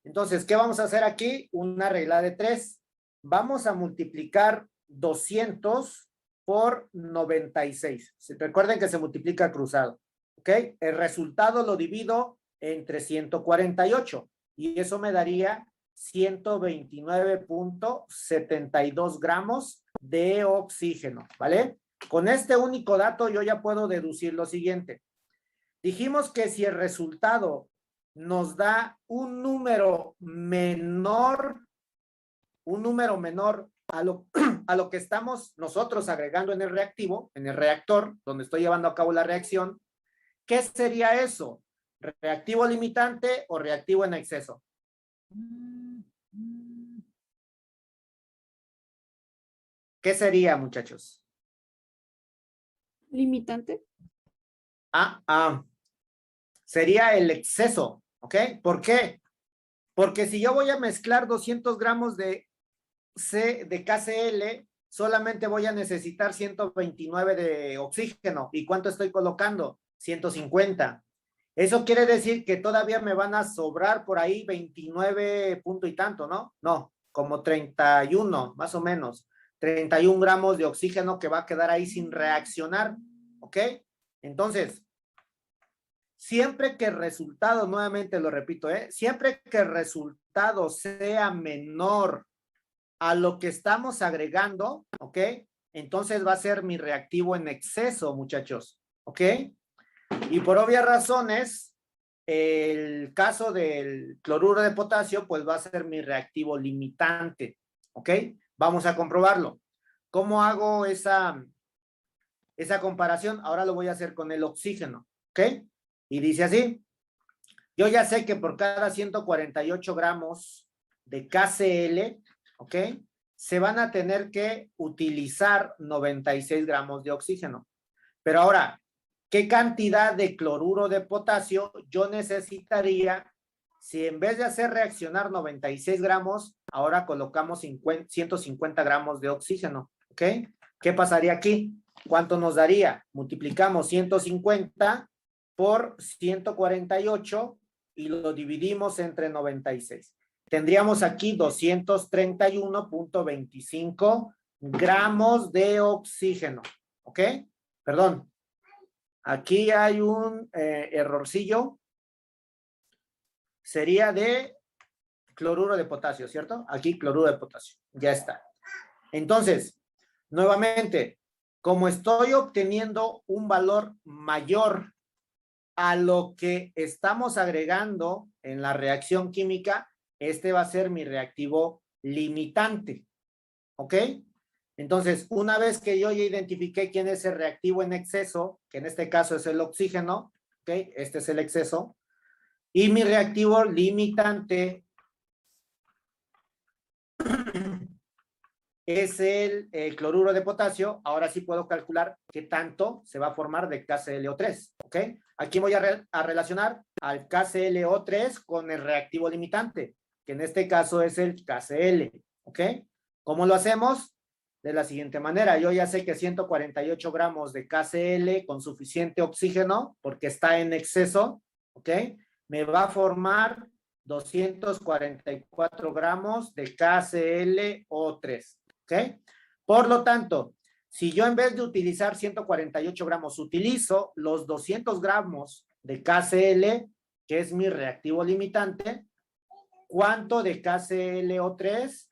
Entonces, ¿qué vamos a hacer aquí? Una regla de 3. Vamos a multiplicar 200 por 96. Recuerden que se multiplica cruzado. ¿Ok? El resultado lo divido entre 148 y eso me daría 129.72 gramos de oxígeno, ¿vale? Con este único dato yo ya puedo deducir lo siguiente. Dijimos que si el resultado nos da un número menor a lo que estamos nosotros agregando en el reactivo, en el reactor, donde estoy llevando a cabo la reacción, ¿qué sería eso? ¿Reactivo limitante o reactivo en exceso? ¿Qué sería, muchachos? Limitante. Sería el exceso, ¿ok? ¿Por qué? Porque si yo voy a mezclar 200 gramos de KCl, solamente voy a necesitar 129 de oxígeno. ¿Y cuánto estoy colocando? 150. Eso quiere decir que todavía me van a sobrar por ahí 29 punto y tanto, ¿no? No, como 31, más o menos. 31 gramos de oxígeno que va a quedar ahí sin reaccionar, ¿ok? Entonces, siempre que el resultado, nuevamente lo repito, siempre que el resultado sea menor a lo que estamos agregando, ¿ok? Entonces va a ser mi reactivo en exceso, muchachos, ¿ok? Y por obvias razones, el caso del cloruro de potasio, pues va a ser mi reactivo limitante, ¿ok? Vamos a comprobarlo. ¿Cómo hago esa comparación? Ahora lo voy a hacer con el oxígeno, ¿ok? Y dice así, yo ya sé que por cada 148 gramos de KCl, ¿ok? Se van a tener que utilizar 96 gramos de oxígeno. Pero ahora, ¿qué cantidad de cloruro de potasio yo necesitaría si en vez de hacer reaccionar 96 gramos, ahora colocamos 150 gramos de oxígeno, ¿ok? ¿Qué pasaría aquí? ¿Cuánto nos daría? Multiplicamos 150 por 148 y lo dividimos entre 96. Tendríamos aquí 231.25 gramos de oxígeno, ¿ok? Perdón, aquí hay un errorcillo. Sería de cloruro de potasio, ¿cierto? Aquí cloruro de potasio, ya está. Entonces, nuevamente, como estoy obteniendo un valor mayor a lo que estamos agregando en la reacción química, este va a ser mi reactivo limitante, ¿ok? Entonces, una vez que yo ya identifiqué quién es el reactivo en exceso, que en este caso es el oxígeno, ¿ok? Este es el exceso, y mi reactivo limitante es el cloruro de potasio, ahora sí puedo calcular qué tanto se va a formar de KClO3, ¿ok? Aquí voy a relacionar al KClO3 con el reactivo limitante, que en este caso es el KCl, ¿ok? ¿Cómo lo hacemos? De la siguiente manera, yo ya sé que 148 gramos de KCl con suficiente oxígeno, porque está en exceso, ¿ok? Me va a formar 244 gramos de KClO3, ¿ok? Por lo tanto, si yo en vez de utilizar 148 gramos, utilizo los 200 gramos de KCl, que es mi reactivo limitante, ¿cuánto de KClO3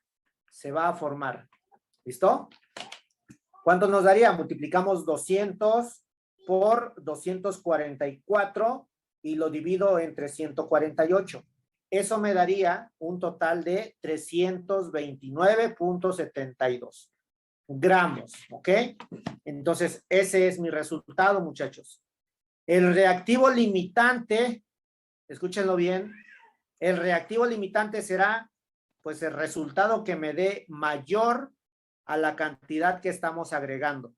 se va a formar? ¿Listo? ¿Cuánto nos daría? Multiplicamos 200 por 244 y lo divido entre 148. Eso me daría un total de 329.72 gramos, ¿ok? Entonces, ese es mi resultado, muchachos. El reactivo limitante, escúchenlo bien, el reactivo limitante será, pues, el resultado que me dé mayor a la cantidad que estamos agregando.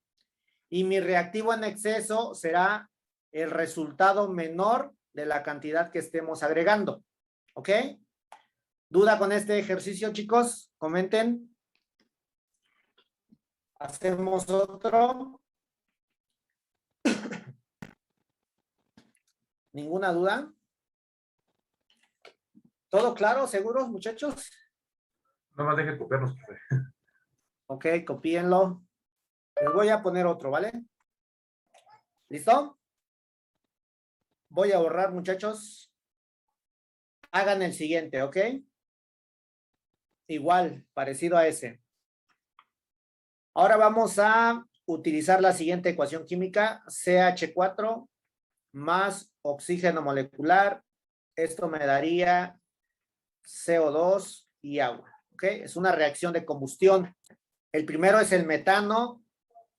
Y mi reactivo en exceso será el resultado menor de la cantidad que estemos agregando. ¿Ok? ¿Duda con este ejercicio, chicos? Comenten. Hacemos otro. ¿Ninguna duda? ¿Todo claro? ¿Seguros, muchachos? No más deje copiarnos, profe. Ok, copíenlo. Les voy a poner otro, ¿vale? ¿Listo? Voy a borrar, muchachos. Hagan el siguiente, ¿ok? Igual, parecido a ese. Ahora vamos a utilizar la siguiente ecuación química, CH4 más oxígeno molecular. Esto me daría CO2 y agua, ¿ok? Es una reacción de combustión. El primero es el metano,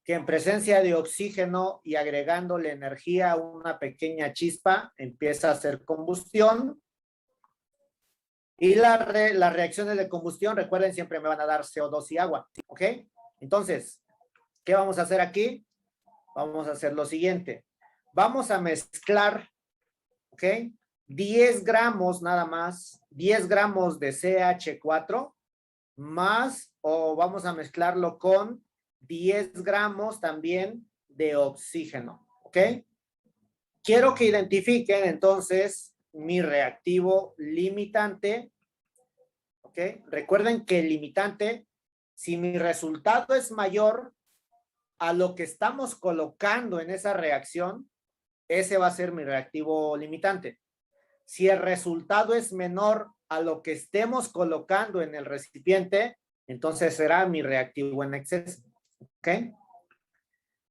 que en presencia de oxígeno y agregándole energía a una pequeña chispa, empieza a hacer combustión. Y las reacciones de combustión, recuerden, siempre me van a dar CO2 y agua, ¿ok? Entonces, ¿qué vamos a hacer aquí? Vamos a hacer lo siguiente. Vamos a mezclar, ¿ok? 10 gramos nada más, 10 gramos de CH4 más, o vamos a mezclarlo con 10 gramos también de oxígeno, ¿ok? Quiero que identifiquen entonces mi reactivo limitante, ¿ok? Recuerden que el limitante, si mi resultado es mayor a lo que estamos colocando en esa reacción, ese va a ser mi reactivo limitante. Si el resultado es menor a lo que estemos colocando en el recipiente, entonces será mi reactivo en exceso, ¿ok?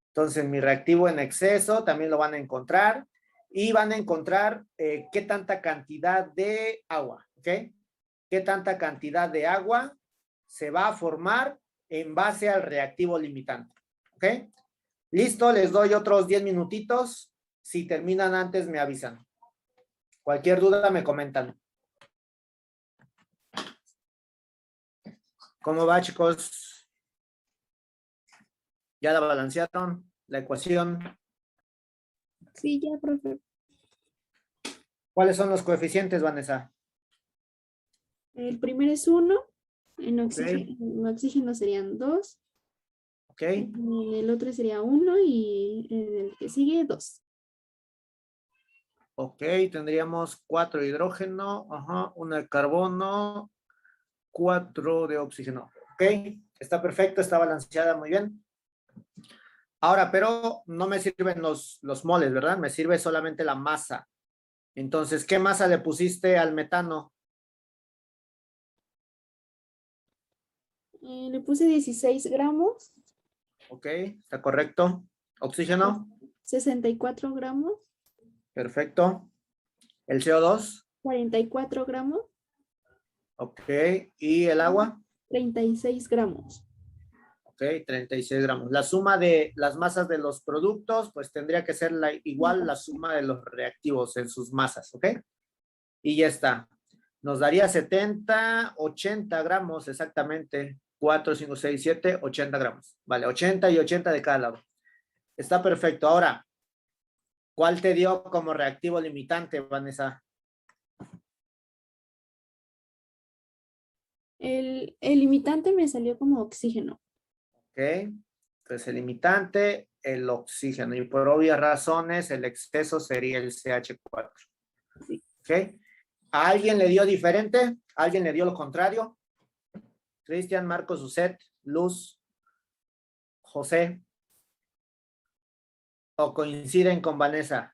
Entonces, mi reactivo en exceso también lo van a encontrar y van a encontrar qué tanta cantidad de agua, ¿ok? Qué tanta cantidad de agua se va a formar en base al reactivo limitante, ¿ok? Listo, les doy otros 10 minutitos. Si terminan antes, me avisan. Cualquier duda me comentan. ¿Cómo va, chicos? ¿Ya la balancearon? ¿La ecuación? Sí, ya, profe. ¿Cuáles son los coeficientes, Vanessa? El primero es 1, en oxígeno serían 2, ¿Ok? el otro sería 1 y el que sigue 2. Ok, tendríamos 4 de hidrógeno, ajá, 1 de carbono, 4 de oxígeno. Ok, está perfecto, está balanceada muy bien. Ahora, pero no me sirven los moles, ¿verdad? Me sirve solamente la masa. Entonces, ¿qué masa le pusiste al metano? Le puse 16 gramos, Ok, está correcto. Oxígeno, 64 gramos, perfecto. El CO2, 44 gramos, ok. ¿Y el agua? 36 gramos. Ok, 36 gramos. La suma de las masas de los productos, pues tendría que ser igual la suma de los reactivos en sus masas, ¿ok? Y ya está. Nos daría 70, 80 gramos exactamente. 4, 5, 6, 7, 80 gramos. Vale, 80 y 80 de cada lado. Está perfecto. Ahora, ¿cuál te dio como reactivo limitante, Vanessa? El limitante me salió como oxígeno. Ok. Pues el limitante, el oxígeno. Y por obvias razones, el exceso sería el CH4. Sí. Ok. ¿A alguien le dio diferente? ¿A alguien le dio lo contrario? Cristian, Marcos, Suset, Luz, José. ¿O coinciden con Vanessa?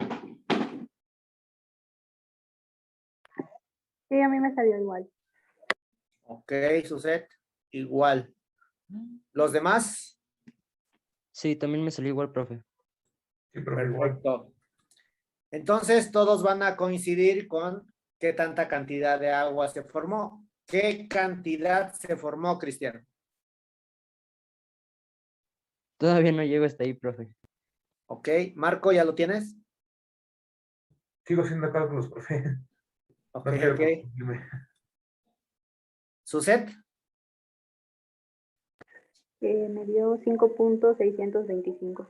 Sí, a mí me salió igual. Ok, Suset, igual. ¿Los demás? Sí, también me salió igual, profe. Sí, profe, igual. Perfecto. Entonces, todos van a coincidir con qué tanta cantidad de agua se formó. ¿Qué cantidad se formó, Cristian? Todavía no llego hasta ahí, profe. Ok, Marco, ¿ya lo tienes? Sigo haciendo cálculos, profe. Ok, No quiero ok. confundirme. ¿Suset? Me dio 5.625.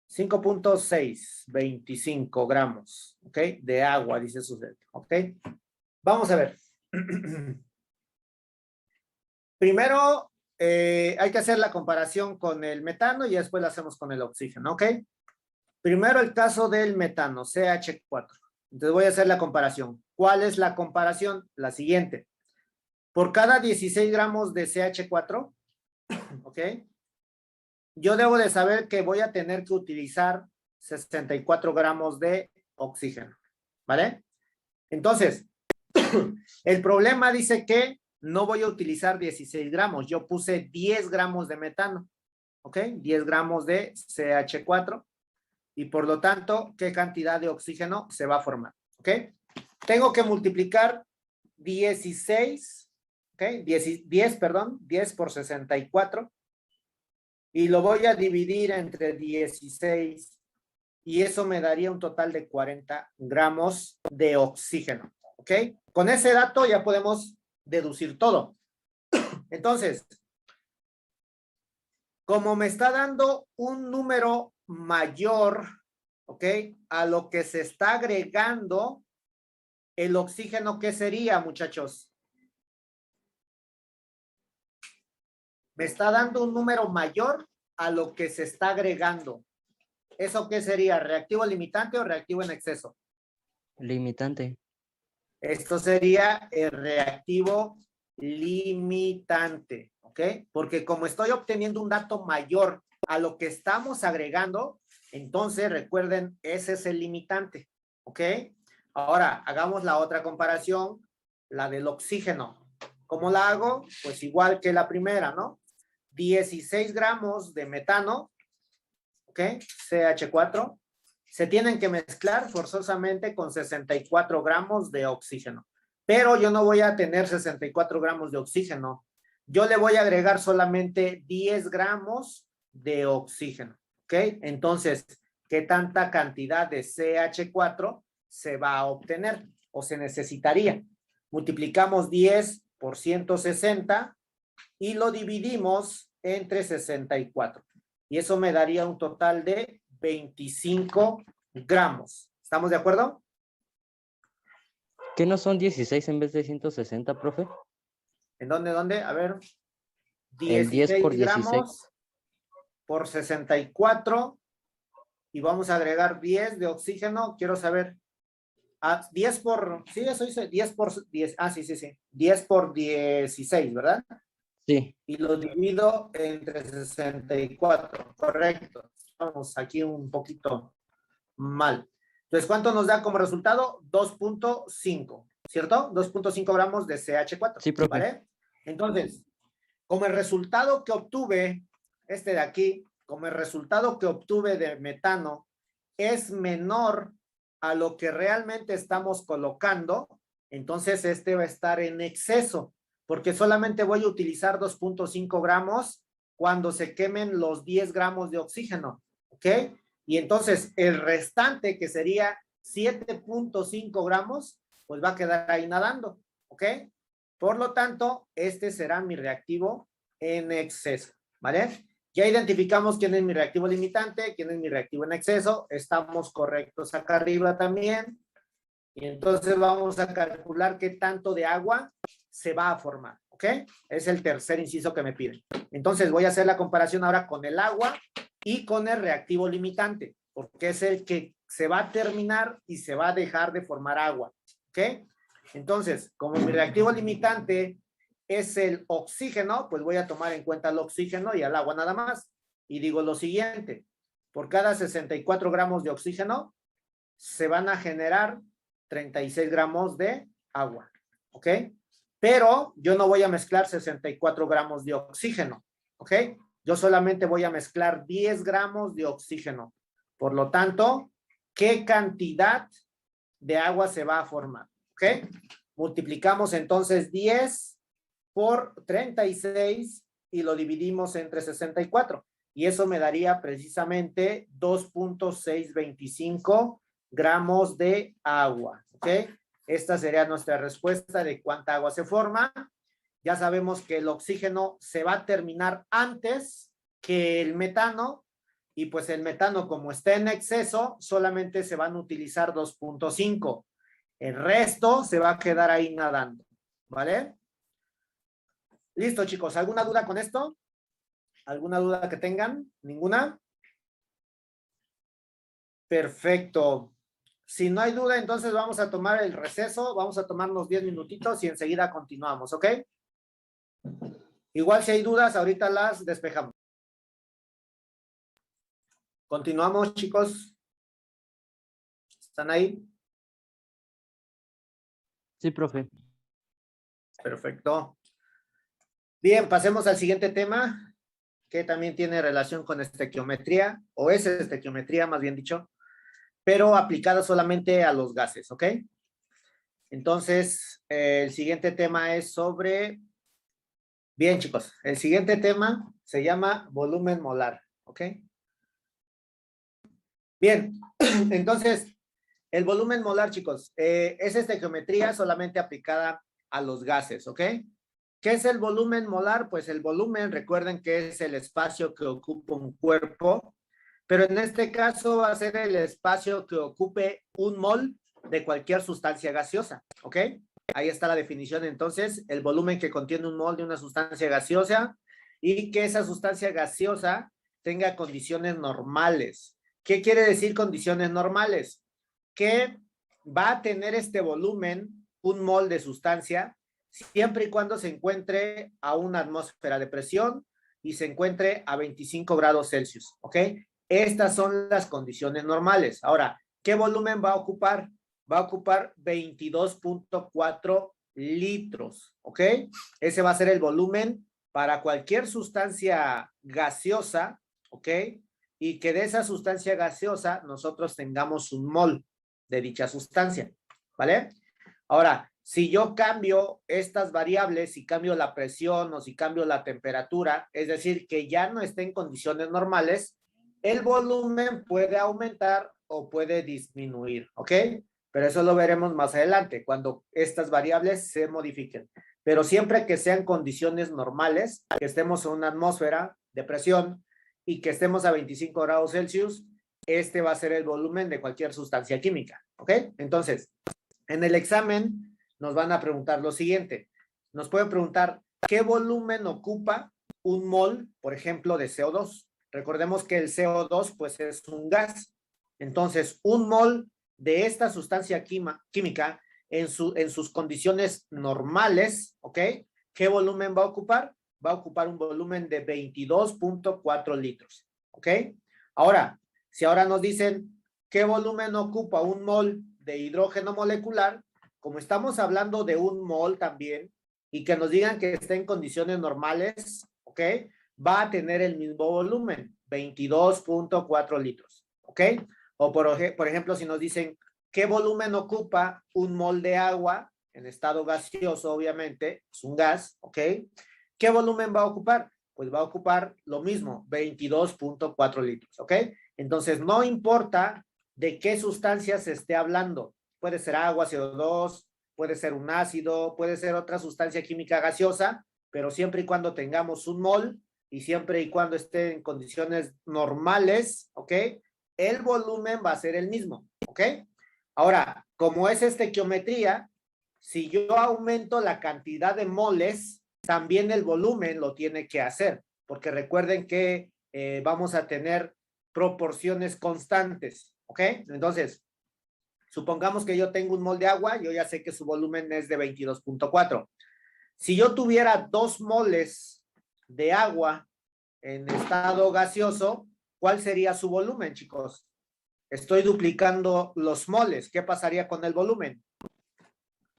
5.625 gramos, ¿ok? De agua, dice Suset, ¿ok? Vamos a ver. Primero, hay que hacer la comparación con el metano y después la hacemos con el oxígeno, ¿ok? Primero el caso del metano, CH4. Entonces voy a hacer la comparación. ¿Cuál es la comparación? La siguiente. Por cada 16 gramos de CH4, ¿ok? Yo debo de saber que voy a tener que utilizar 64 gramos de oxígeno, ¿vale? Entonces, el problema dice que no voy a utilizar 16 gramos, yo puse 10 gramos de metano, ¿ok? 10 gramos de CH4 y por lo tanto, ¿qué cantidad de oxígeno se va a formar? ¿Ok? Tengo que multiplicar 16, ¿ok? 10 por 64 y lo voy a dividir entre 16 y eso me daría un total de 40 gramos de oxígeno, ¿ok? Con ese dato ya podemos deducir todo. Entonces, como me está dando un número mayor, ¿ok? A lo que se está agregando, el oxígeno, ¿qué sería, muchachos? Me está dando un número mayor a lo que se está agregando. ¿Eso qué sería? ¿Reactivo limitante o reactivo en exceso? Limitante. Esto sería el reactivo limitante, ¿ok? Porque como estoy obteniendo un dato mayor a lo que estamos agregando, entonces recuerden, ese es el limitante, ¿ok? Ahora, hagamos la otra comparación, la del oxígeno. ¿Cómo la hago? Pues igual que la primera, ¿no? 16 gramos de metano, ¿ok? CH4. Se tienen que mezclar forzosamente con 64 gramos de oxígeno. Pero yo no voy a tener 64 gramos de oxígeno. Yo le voy a agregar solamente 10 gramos de oxígeno. ¿Ok? Entonces, ¿qué tanta cantidad de CH4 se va a obtener o se necesitaría? Multiplicamos 10 por 160 y lo dividimos entre 64. Y eso me daría un total de 25 gramos. ¿Estamos de acuerdo? ¿Qué no son 16 en vez de 160, profe? ¿En dónde? A ver. El 10 por 16. gramos por 64. Y vamos a agregar 10 de oxígeno. Quiero saber. 10 por. Sí, eso dice 10 por 10. Sí. 10 por 16, ¿verdad? Sí, Y lo divido entre 64. Correcto. Vamos aquí un poquito mal. Entonces, ¿cuánto nos da como resultado? 2.5, ¿cierto? 2.5 gramos de CH4. Sí, profe. ¿Vale? Entonces, como el resultado que obtuve, este de aquí, como el resultado que obtuve de metano es menor a lo que realmente estamos colocando, entonces este va a estar en exceso, porque solamente voy a utilizar 2.5 gramos cuando se quemen los 10 gramos de oxígeno, ¿ok? Y entonces el restante, que sería 7.5 gramos, pues va a quedar ahí nadando, ¿ok? Por lo tanto, este será mi reactivo en exceso, ¿vale? Ya identificamos quién es mi reactivo limitante, quién es mi reactivo en exceso, estamos correctos acá arriba también. Y entonces vamos a calcular qué tanto de agua se va a formar, ¿ok? Es el tercer inciso que me piden. Entonces voy a hacer la comparación ahora con el agua y con el reactivo limitante, porque es el que se va a terminar y se va a dejar de formar agua, ¿ok? Entonces, como mi reactivo limitante es el oxígeno, pues voy a tomar en cuenta el oxígeno y el agua nada más. Y digo lo siguiente, por cada 64 gramos de oxígeno, se van a generar 36 gramos de agua, ¿ok? Pero yo no voy a mezclar 64 gramos de oxígeno, ¿ok? Yo solamente voy a mezclar 10 gramos de oxígeno. Por lo tanto, ¿qué cantidad de agua se va a formar? ¿Ok? Multiplicamos entonces 10 por 36 y lo dividimos entre 64. Y eso me daría precisamente 2.625 gramos de agua. ¿Ok? Esta sería nuestra respuesta de cuánta agua se forma. Ya sabemos que el oxígeno se va a terminar antes que el metano. Y pues el metano, como está en exceso, solamente se van a utilizar 2.5. El resto se va a quedar ahí nadando. ¿Vale? Listo, chicos. ¿Alguna duda con esto? ¿Alguna duda que tengan? ¿Ninguna? Perfecto. Si no hay duda, entonces vamos a tomar el receso. Vamos a tomarnos 10 minutitos y enseguida continuamos, ¿ok? Igual si hay dudas, ahorita las despejamos. Continuamos, chicos. ¿Están ahí? sí, profe. Perfecto. Bien, pasemos al siguiente tema, que también tiene relación con estequiometría, o es estequiometría, más bien dicho, pero aplicada solamente a los gases, ¿ok? Entonces, el siguiente tema es sobre... Bien, chicos, el siguiente tema se llama volumen molar, ¿ok? Bien, entonces, el volumen molar, chicos, es estequiometría solamente aplicada a los gases, ¿ok? ¿Qué es el volumen molar? Pues el volumen, recuerden que es el espacio que ocupa un cuerpo, pero en este caso va a ser el espacio que ocupe un mol de cualquier sustancia gaseosa, ¿ok? Ahí está la definición, entonces, el volumen que contiene un mol de una sustancia gaseosa y que esa sustancia gaseosa tenga condiciones normales. ¿Qué quiere decir condiciones normales? Que va a tener este volumen, un mol de sustancia, siempre y cuando se encuentre a una atmósfera de presión y se encuentre a 25 grados Celsius, ¿ok? Estas son las condiciones normales. Ahora, ¿qué volumen va a ocupar? Va a ocupar 22.4 litros, ¿ok? Ese va a ser el volumen para cualquier sustancia gaseosa, ¿ok? Y que de esa sustancia gaseosa nosotros tengamos un mol de dicha sustancia, ¿vale? Ahora, si yo cambio estas variables, si cambio la presión o si cambio la temperatura, es decir, que ya no esté en condiciones normales, el volumen puede aumentar o puede disminuir, ¿ok? Pero eso lo veremos más adelante, cuando estas variables se modifiquen. Pero siempre que sean condiciones normales, que estemos en una atmósfera de presión y que estemos a 25 grados Celsius, este va a ser el volumen de cualquier sustancia química, ¿ok? Entonces, En el examen nos van a preguntar lo siguiente. Nos pueden preguntar, ¿qué volumen ocupa un mol, por ejemplo, de CO2? Recordemos que el CO2, pues, es un gas. Entonces, un mol de esta sustancia química en sus condiciones normales, ¿ok? ¿Qué volumen va a ocupar? Va a ocupar un volumen de 22.4 litros, ¿ok? Ahora, si ahora nos dicen, ¿qué volumen ocupa un mol de hidrógeno molecular? Como estamos hablando de un mol también, y que nos digan que está en condiciones normales, ¿ok? Va a tener el mismo volumen, 22.4 litros, ¿ok? O por ejemplo, si nos dicen, ¿qué volumen ocupa un mol de agua en estado gaseoso, obviamente? Es un gas, ¿ok? ¿Qué volumen va a ocupar? Pues va a ocupar lo mismo, 22.4 litros, ¿ok? Entonces, no importa de qué sustancia se esté hablando. Puede ser agua, CO2, puede ser un ácido, puede ser otra sustancia química gaseosa, pero siempre y cuando tengamos un mol y siempre y cuando esté en condiciones normales, ¿ok? El volumen va a ser el mismo, ¿ok? Ahora, como es estequiometría, si yo aumento la cantidad de moles, también el volumen lo tiene que hacer, porque recuerden que vamos a tener proporciones constantes, ¿ok? Entonces, supongamos que yo tengo un mol de agua, yo ya sé que su volumen es de 22.4. Si yo tuviera 2 moles de agua en estado gaseoso, ¿cuál sería su volumen, chicos? Estoy duplicando los moles. ¿Qué pasaría con el volumen?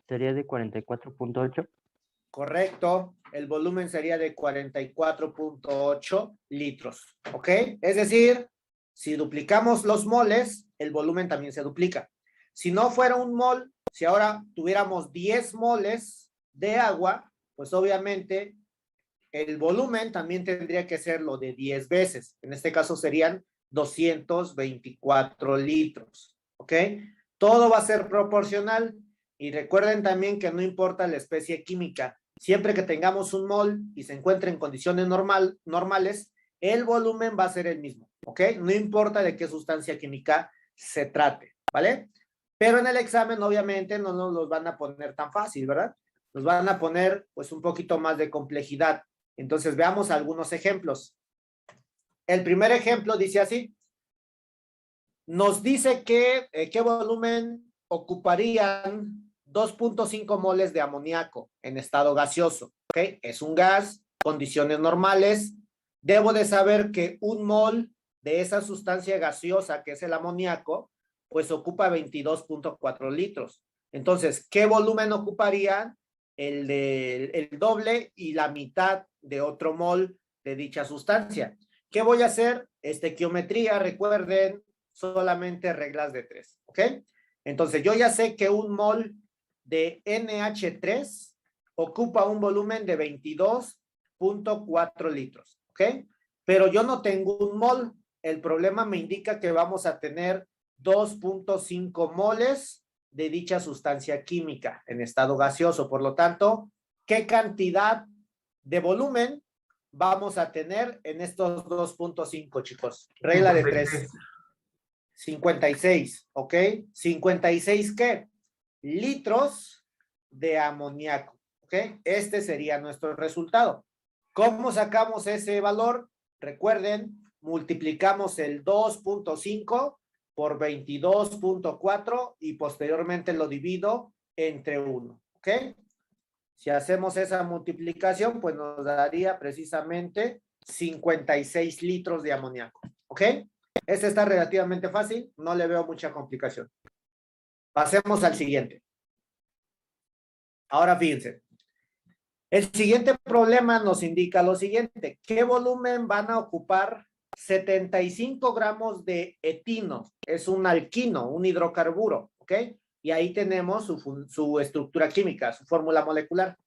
Sería de 44.8. Correcto. El volumen sería de 44.8 litros. ¿Ok? Es decir, si duplicamos los moles, el volumen también se duplica. Si no fuera un mol, si ahora tuviéramos 10 moles de agua, pues obviamente el volumen también tendría que ser lo de 10 veces. En este caso serían 224 litros. ¿Ok? Todo va a ser proporcional. Y recuerden también que no importa la especie química. Siempre que tengamos un mol y se encuentre en condiciones normales, el volumen va a ser el mismo. ¿Ok? No importa de qué sustancia química se trate. ¿Vale? Pero en el examen, obviamente, no nos los van a poner tan fácil, ¿verdad? Nos van a poner, pues, un poquito más de complejidad. Entonces, veamos algunos ejemplos. El primer ejemplo dice así. Nos dice que, ¿qué volumen ocuparían 2.5 moles de amoníaco en estado gaseoso? ¿Ok? Es un gas, condiciones normales. Debo de saber que un mol de esa sustancia gaseosa, que es el amoníaco, pues ocupa 22.4 litros. Entonces, ¿qué volumen ocuparía el doble y la mitad de otro mol de dicha sustancia? ¿Qué voy a hacer? Estequiometría, recuerden, solamente reglas de 3, ¿ok? Entonces, yo ya sé que un mol de NH3 ocupa un volumen de 22.4 litros, ¿ok? Pero yo no tengo un mol. El problema me indica que vamos a tener 2.5 moles de dicha sustancia química en estado gaseoso. Por lo tanto, ¿qué cantidad de volumen vamos a tener en estos 2.5, chicos? Regla de 3. 56, ¿ok? 56, ¿qué? Litros de amoníaco, ¿ok? Este sería nuestro resultado. ¿Cómo sacamos ese valor? Recuerden, multiplicamos el 2.5 por 22.4 y posteriormente lo divido entre 1, ¿ok? Si hacemos esa multiplicación, pues nos daría precisamente 56 litros de amoníaco, ¿ok? Este está relativamente fácil, no le veo mucha complicación. Pasemos al siguiente. Ahora fíjense. El siguiente problema nos indica lo siguiente. ¿Qué volumen van a ocupar 75 gramos de etino? Es un alquino, un hidrocarburo, ¿ok? Y ahí tenemos su estructura química, su fórmula molecular.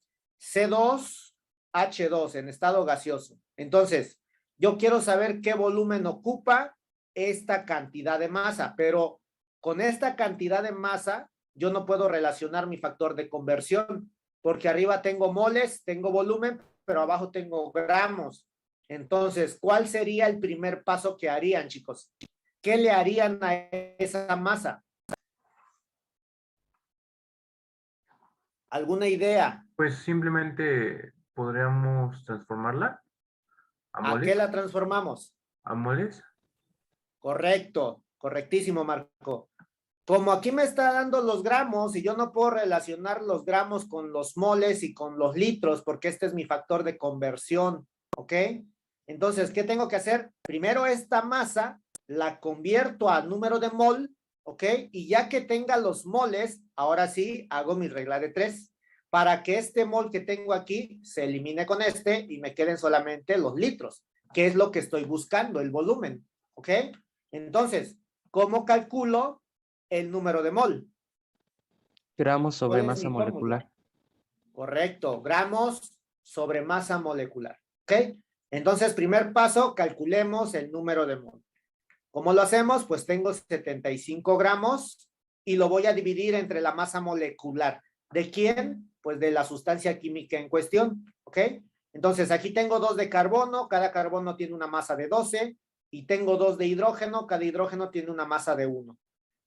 C2H2 en estado gaseoso. Entonces, yo quiero saber qué volumen ocupa esta cantidad de masa, pero con esta cantidad de masa yo no puedo relacionar mi factor de conversión, porque arriba tengo moles, tengo volumen, pero abajo tengo gramos. Entonces, ¿cuál sería el primer paso que harían, chicos? ¿Qué le harían a esa masa? ¿Alguna idea? Pues simplemente podríamos transformarla a ¿A qué moles. la transformamos? A moles. Correcto, correctísimo, Marco. Como aquí me está dando los gramos y yo no puedo relacionar los gramos con los moles y con los litros porque este es mi factor de conversión, ¿ok? Entonces, ¿qué tengo que hacer? Primero esta masa la convierto a número de mol, ¿ok? Y ya que tenga los moles, ahora sí hago mi regla de 3 para que este mol que tengo aquí se elimine con este y me queden solamente los litros, que es lo que estoy buscando, el volumen, ¿ok? Entonces, ¿cómo calculo el número de mol? Gramos sobre ¿Cuál es masa mi fórmula? molecular. Correcto, gramos sobre masa molecular. ¿Ok? Entonces, primer paso, calculemos el número de mol. ¿Cómo lo hacemos? Pues tengo 75 gramos y lo voy a dividir entre la masa molecular. ¿De quién? Pues de la sustancia química en cuestión. ¿Ok? Entonces, aquí tengo 2 de carbono, cada carbono tiene una masa de 12 y tengo 2 de hidrógeno, cada hidrógeno tiene una masa de 1.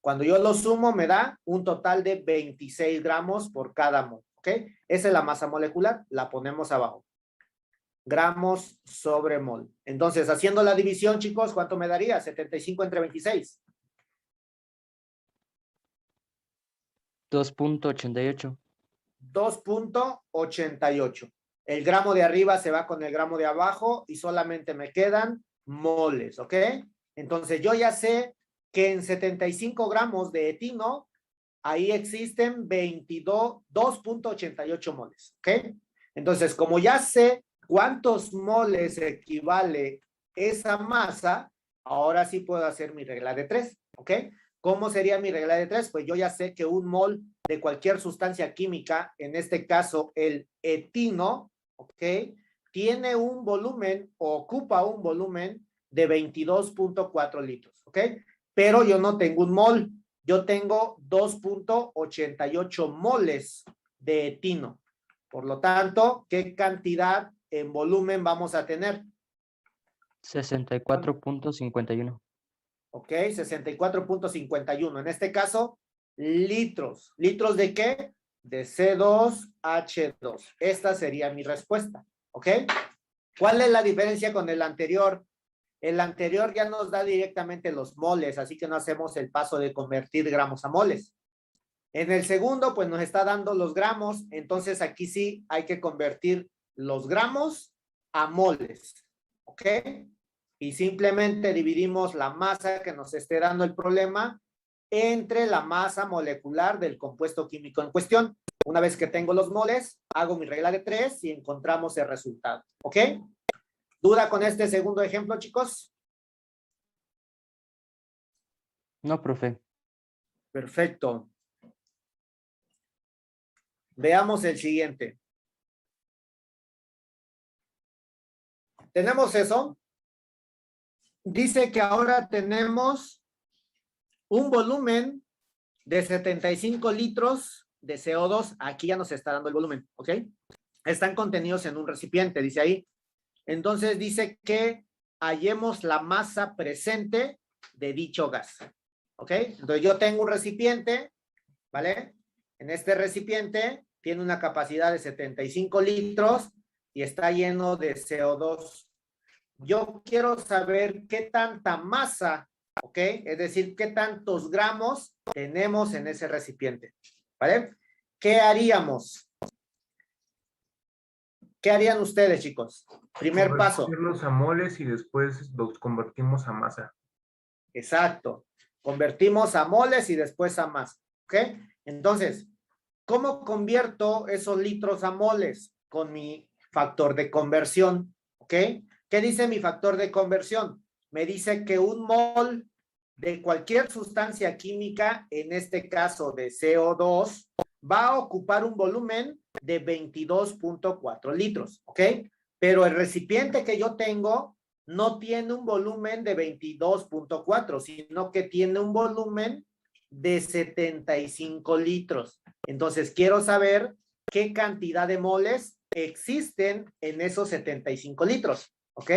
Cuando yo lo sumo me da un total de 26 gramos por cada mol, ¿ok? Esa es la masa molecular, la ponemos abajo. Gramos sobre mol. Entonces, haciendo la división, chicos, ¿cuánto me daría? 75 entre 26. 2.88. 2.88. El gramo de arriba se va con el gramo de abajo y solamente me quedan moles, ¿ok? Entonces, yo ya sé que en 75 gramos de etino, ahí existen 2.88 moles, ¿ok? Entonces, como ya sé cuántos moles equivale esa masa, ahora sí puedo hacer mi regla de 3, ¿ok? ¿Cómo sería mi regla de 3? Pues yo ya sé que un mol de cualquier sustancia química, en este caso el etino, ¿ok? Tiene un volumen, o ocupa un volumen de 22.4 litros, ¿ok? Pero yo no tengo un mol, yo tengo 2.88 moles de etino. Por lo tanto, ¿qué cantidad en volumen vamos a tener? 64.51. Ok, 64.51. En este caso, litros. ¿Litros de qué? De C2H2. Esta sería mi respuesta. ¿Ok? ¿Cuál es la diferencia con el anterior? El anterior ya nos da directamente los moles, así que no hacemos el paso de convertir gramos a moles. En el segundo, pues nos está dando los gramos, entonces aquí sí hay que convertir los gramos a moles, ¿ok? Y simplemente dividimos la masa que nos esté dando el problema entre la masa molecular del compuesto químico en cuestión. Una vez que tengo los moles, hago mi regla de 3 y encontramos el resultado, ¿ok? ¿Duda con este segundo ejemplo, chicos? No, profe. Perfecto. Veamos el siguiente. ¿Tenemos eso? Dice que ahora tenemos un volumen de 75 litros de CO2. Aquí ya nos está dando el volumen, ¿ok? Están contenidos en un recipiente, dice ahí. Entonces dice que hallemos la masa presente de dicho gas, ¿ok? Entonces yo tengo un recipiente, ¿vale? En este recipiente tiene una capacidad de 75 litros y está lleno de CO2. Yo quiero saber qué tanta masa, ¿ok? Es decir, qué tantos gramos tenemos en ese recipiente, ¿vale? ¿Qué haríamos? ¿Qué harían ustedes, chicos? Primer paso. Convertirlos a moles y después los convertimos a masa. Exacto. Convertimos a moles y después a masa, ¿ok? Entonces, ¿cómo convierto esos litros a moles? Con mi factor de conversión, ¿ok? ¿Qué dice mi factor de conversión? Me dice que un mol de cualquier sustancia química, en este caso de CO2, va a ocupar un volumen de 22.4 litros, ¿ok? Pero el recipiente que yo tengo no tiene un volumen de 22.4, sino que tiene un volumen de 75 litros. Entonces, quiero saber qué cantidad de moles existen en esos 75 litros, ¿ok?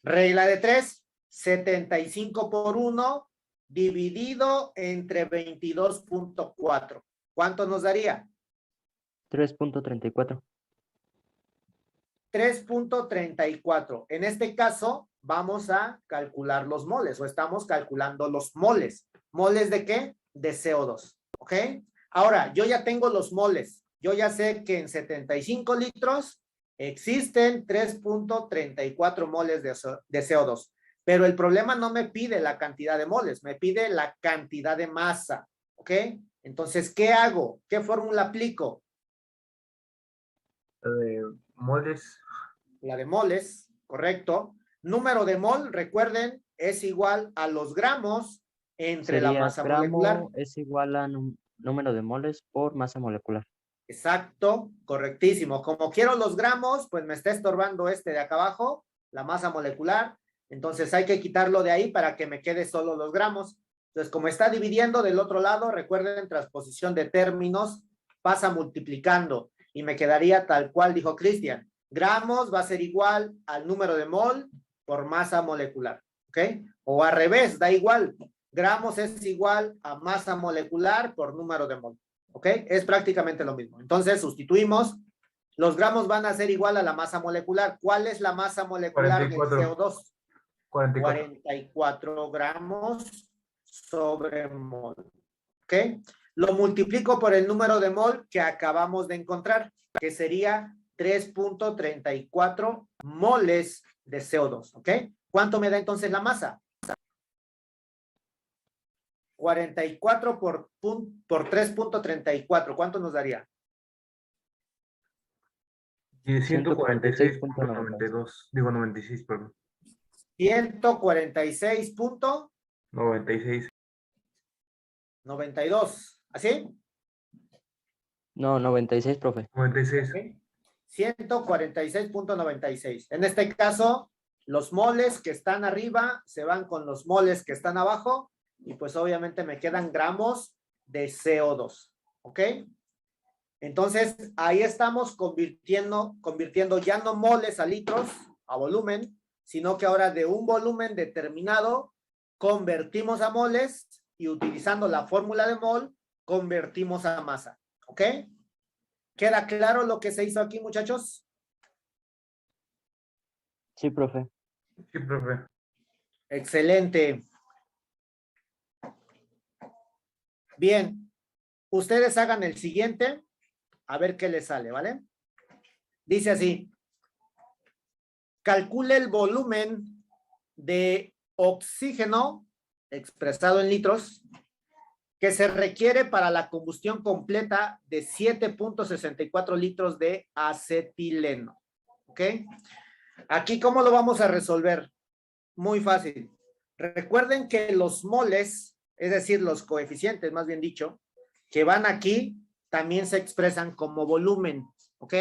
Regla de 3, 75 por 1 dividido entre 22.4. ¿Cuánto nos daría? 3.34. 3.34. En este caso, vamos a calcular los moles o estamos calculando los moles. ¿Moles de qué? De CO2. ¿Ok? Ahora, yo ya tengo los moles. Yo ya sé que en 75 litros existen 3.34 moles de CO2. Pero el problema no me pide la cantidad de moles, me pide la cantidad de masa. ¿Ok? Entonces, ¿qué hago? ¿Qué fórmula aplico? Moles. La de moles, correcto. Número de mol, recuerden, es igual a los gramos entre la Sería masa gramo molecular. es igual a número de moles por masa molecular. Exacto, correctísimo. Como quiero los gramos, pues me está estorbando este de acá abajo, la masa molecular. Entonces hay que quitarlo de ahí para que me quede solo los gramos. Entonces, como está dividiendo del otro lado, recuerden, transposición de términos, pasa multiplicando y me quedaría tal cual dijo Cristian. Gramos va a ser igual al número de mol por masa molecular, ¿ok? O al revés, da igual. Gramos es igual a masa molecular por número de mol, ¿ok? Es prácticamente lo mismo. Entonces, sustituimos. Los gramos van a ser igual a la masa molecular. ¿Cuál es la masa molecular del 44. CO2? 44. 44 gramos sobre mol, ¿ok? Lo multiplico por el número de mol que acabamos de encontrar, que sería 3.34 moles de CO2, ¿ok? ¿Cuánto me da entonces la masa? 44 por 3.34, ¿cuánto nos daría? 146.92. Digo 96, perdón. 146.92, 96. ¿así? No, 96, profe. 96. ¿Ok? 146.96. En este caso, los moles que están arriba se van con los moles que están abajo y pues obviamente me quedan gramos de CO2. ¿Ok? Entonces, ahí estamos convirtiendo ya no moles a litros, a volumen, sino que ahora de un volumen determinado convertimos a moles y utilizando la fórmula de mol, convertimos a masa. ¿Ok? ¿Queda claro lo que se hizo aquí, muchachos? Sí, profe. Sí, profe. Excelente. Bien, ustedes hagan el siguiente, a ver qué les sale, ¿vale? Dice así, calcule el volumen de oxígeno expresado en litros que se requiere para la combustión completa de 7.64 litros de acetileno. ¿Ok? Aquí, ¿cómo lo vamos a resolver? Muy fácil. Recuerden que los moles, es decir, los coeficientes, más bien dicho, que van aquí, también se expresan como volumen. ¿Ok?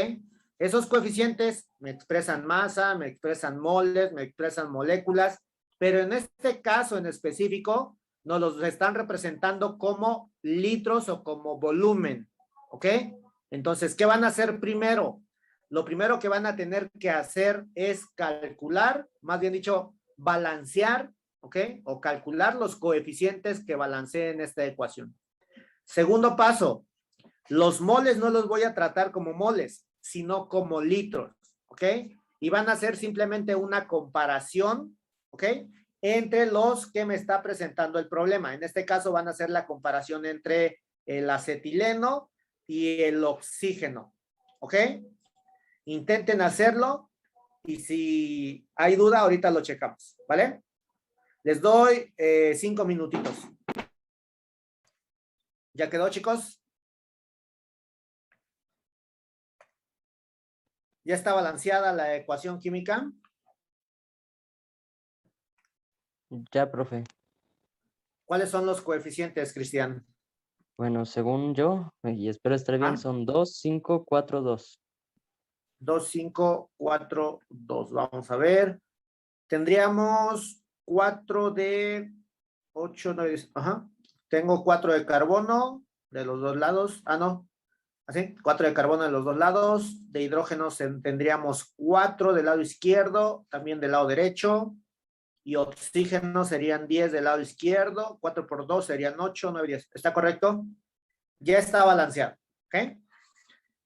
Esos coeficientes me expresan masa, me expresan moles, me expresan moléculas, pero en este caso en específico, nos los están representando como litros o como volumen, ¿ok? Entonces, ¿qué van a hacer primero? Lo primero que van a tener que hacer es calcular, más bien dicho, balancear, ¿ok? O calcular los coeficientes que balanceen esta ecuación. Segundo paso, los moles no los voy a tratar como moles, sino como litros, ¿ok? Y van a hacer simplemente una comparación, ¿ok? Entre los que me está presentando el problema. En este caso van a hacer la comparación entre el acetileno y el oxígeno. ¿Ok? Intenten hacerlo y si hay duda, ahorita lo checamos. ¿Vale? Les doy 5 minutitos. ¿Ya quedó, chicos? ¿Ya está balanceada la ecuación química? Ya, profe. ¿Cuáles son los coeficientes, Cristian? Bueno, según yo, y espero estar bien, Ah. son 2, 5, 4, 2. 2, 5, 4, 2. Vamos a ver. Tendríamos 4 de 8, 9, 10. Ajá. Tengo 4 de carbono de los dos lados. Ah, no. Así, 4 de carbono de los dos lados. De hidrógeno tendríamos 4 del lado izquierdo, también del lado derecho. Y oxígeno serían 10 del lado izquierdo. 4 por 2 serían 8, 9, 10. ¿Está correcto? Ya está balanceado. ¿Ok?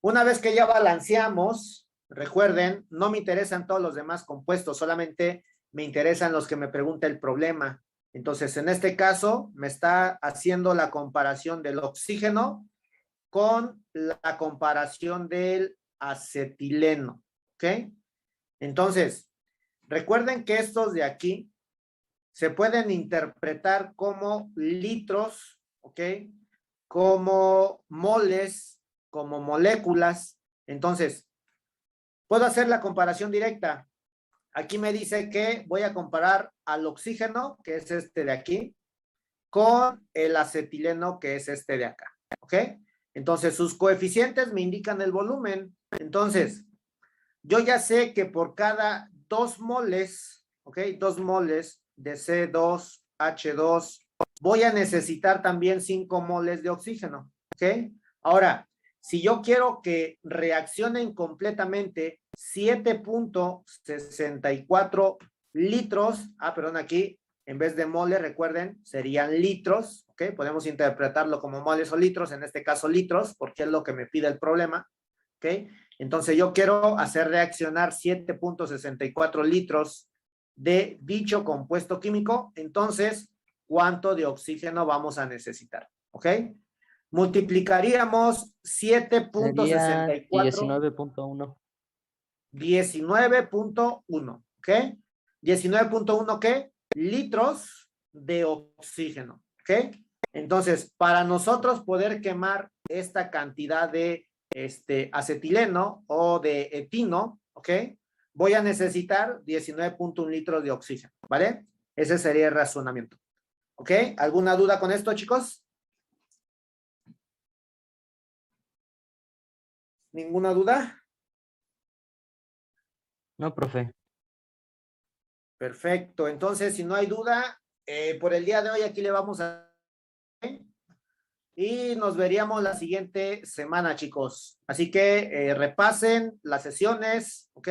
Una vez que ya balanceamos, recuerden, no me interesan todos los demás compuestos, solamente me interesan los que me pregunta el problema. Entonces, en este caso, me está haciendo la comparación del oxígeno con la comparación del acetileno, ¿ok? Entonces, recuerden que estos de aquí se pueden interpretar como litros, ¿ok? Como moles, como moléculas. Entonces, puedo hacer la comparación directa. Aquí me dice que voy a comparar al oxígeno, que es este de aquí, con el acetileno, que es este de acá, ¿ok? Entonces, sus coeficientes me indican el volumen. Entonces, yo ya sé que por cada 2 moles, ¿ok? 2 moles de C2H2, voy a necesitar también 5 moles de oxígeno, ¿ok? Ahora, si yo quiero que reaccionen completamente 7.64 litros, perdón, aquí en vez de mole, recuerden, serían litros, ¿ok? Podemos interpretarlo como moles o litros, en este caso litros, porque es lo que me pide el problema, ¿ok? Entonces yo quiero hacer reaccionar 7.64 litros de dicho compuesto químico, entonces, ¿cuánto de oxígeno vamos a necesitar? ¿Ok? Multiplicaríamos Sería 7.64. 19.1. 19.1, ¿ok? 19.1, ¿qué? Litros de oxígeno, ¿ok? Entonces, para nosotros poder quemar esta cantidad de acetileno o de etino, ¿ok? Voy a necesitar 19.1 litros de oxígeno, ¿vale? Ese sería el razonamiento, ¿ok? ¿Alguna duda con esto, chicos? ¿Ninguna duda? No, profe. Perfecto. Entonces, si no hay duda, por el día de hoy aquí le vamos a... Y nos veríamos la siguiente semana, chicos. Así que repasen las sesiones, ¿ok?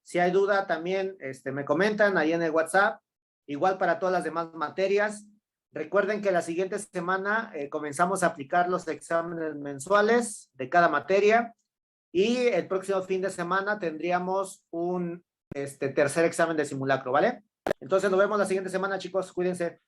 Si hay duda, también me comentan ahí en el WhatsApp. Igual para todas las demás materias. Recuerden que la siguiente semana comenzamos a aplicar los exámenes mensuales de cada materia. Y el próximo fin de semana tendríamos un tercer examen de simulacro, ¿vale? Entonces nos vemos la siguiente semana, chicos. Cuídense.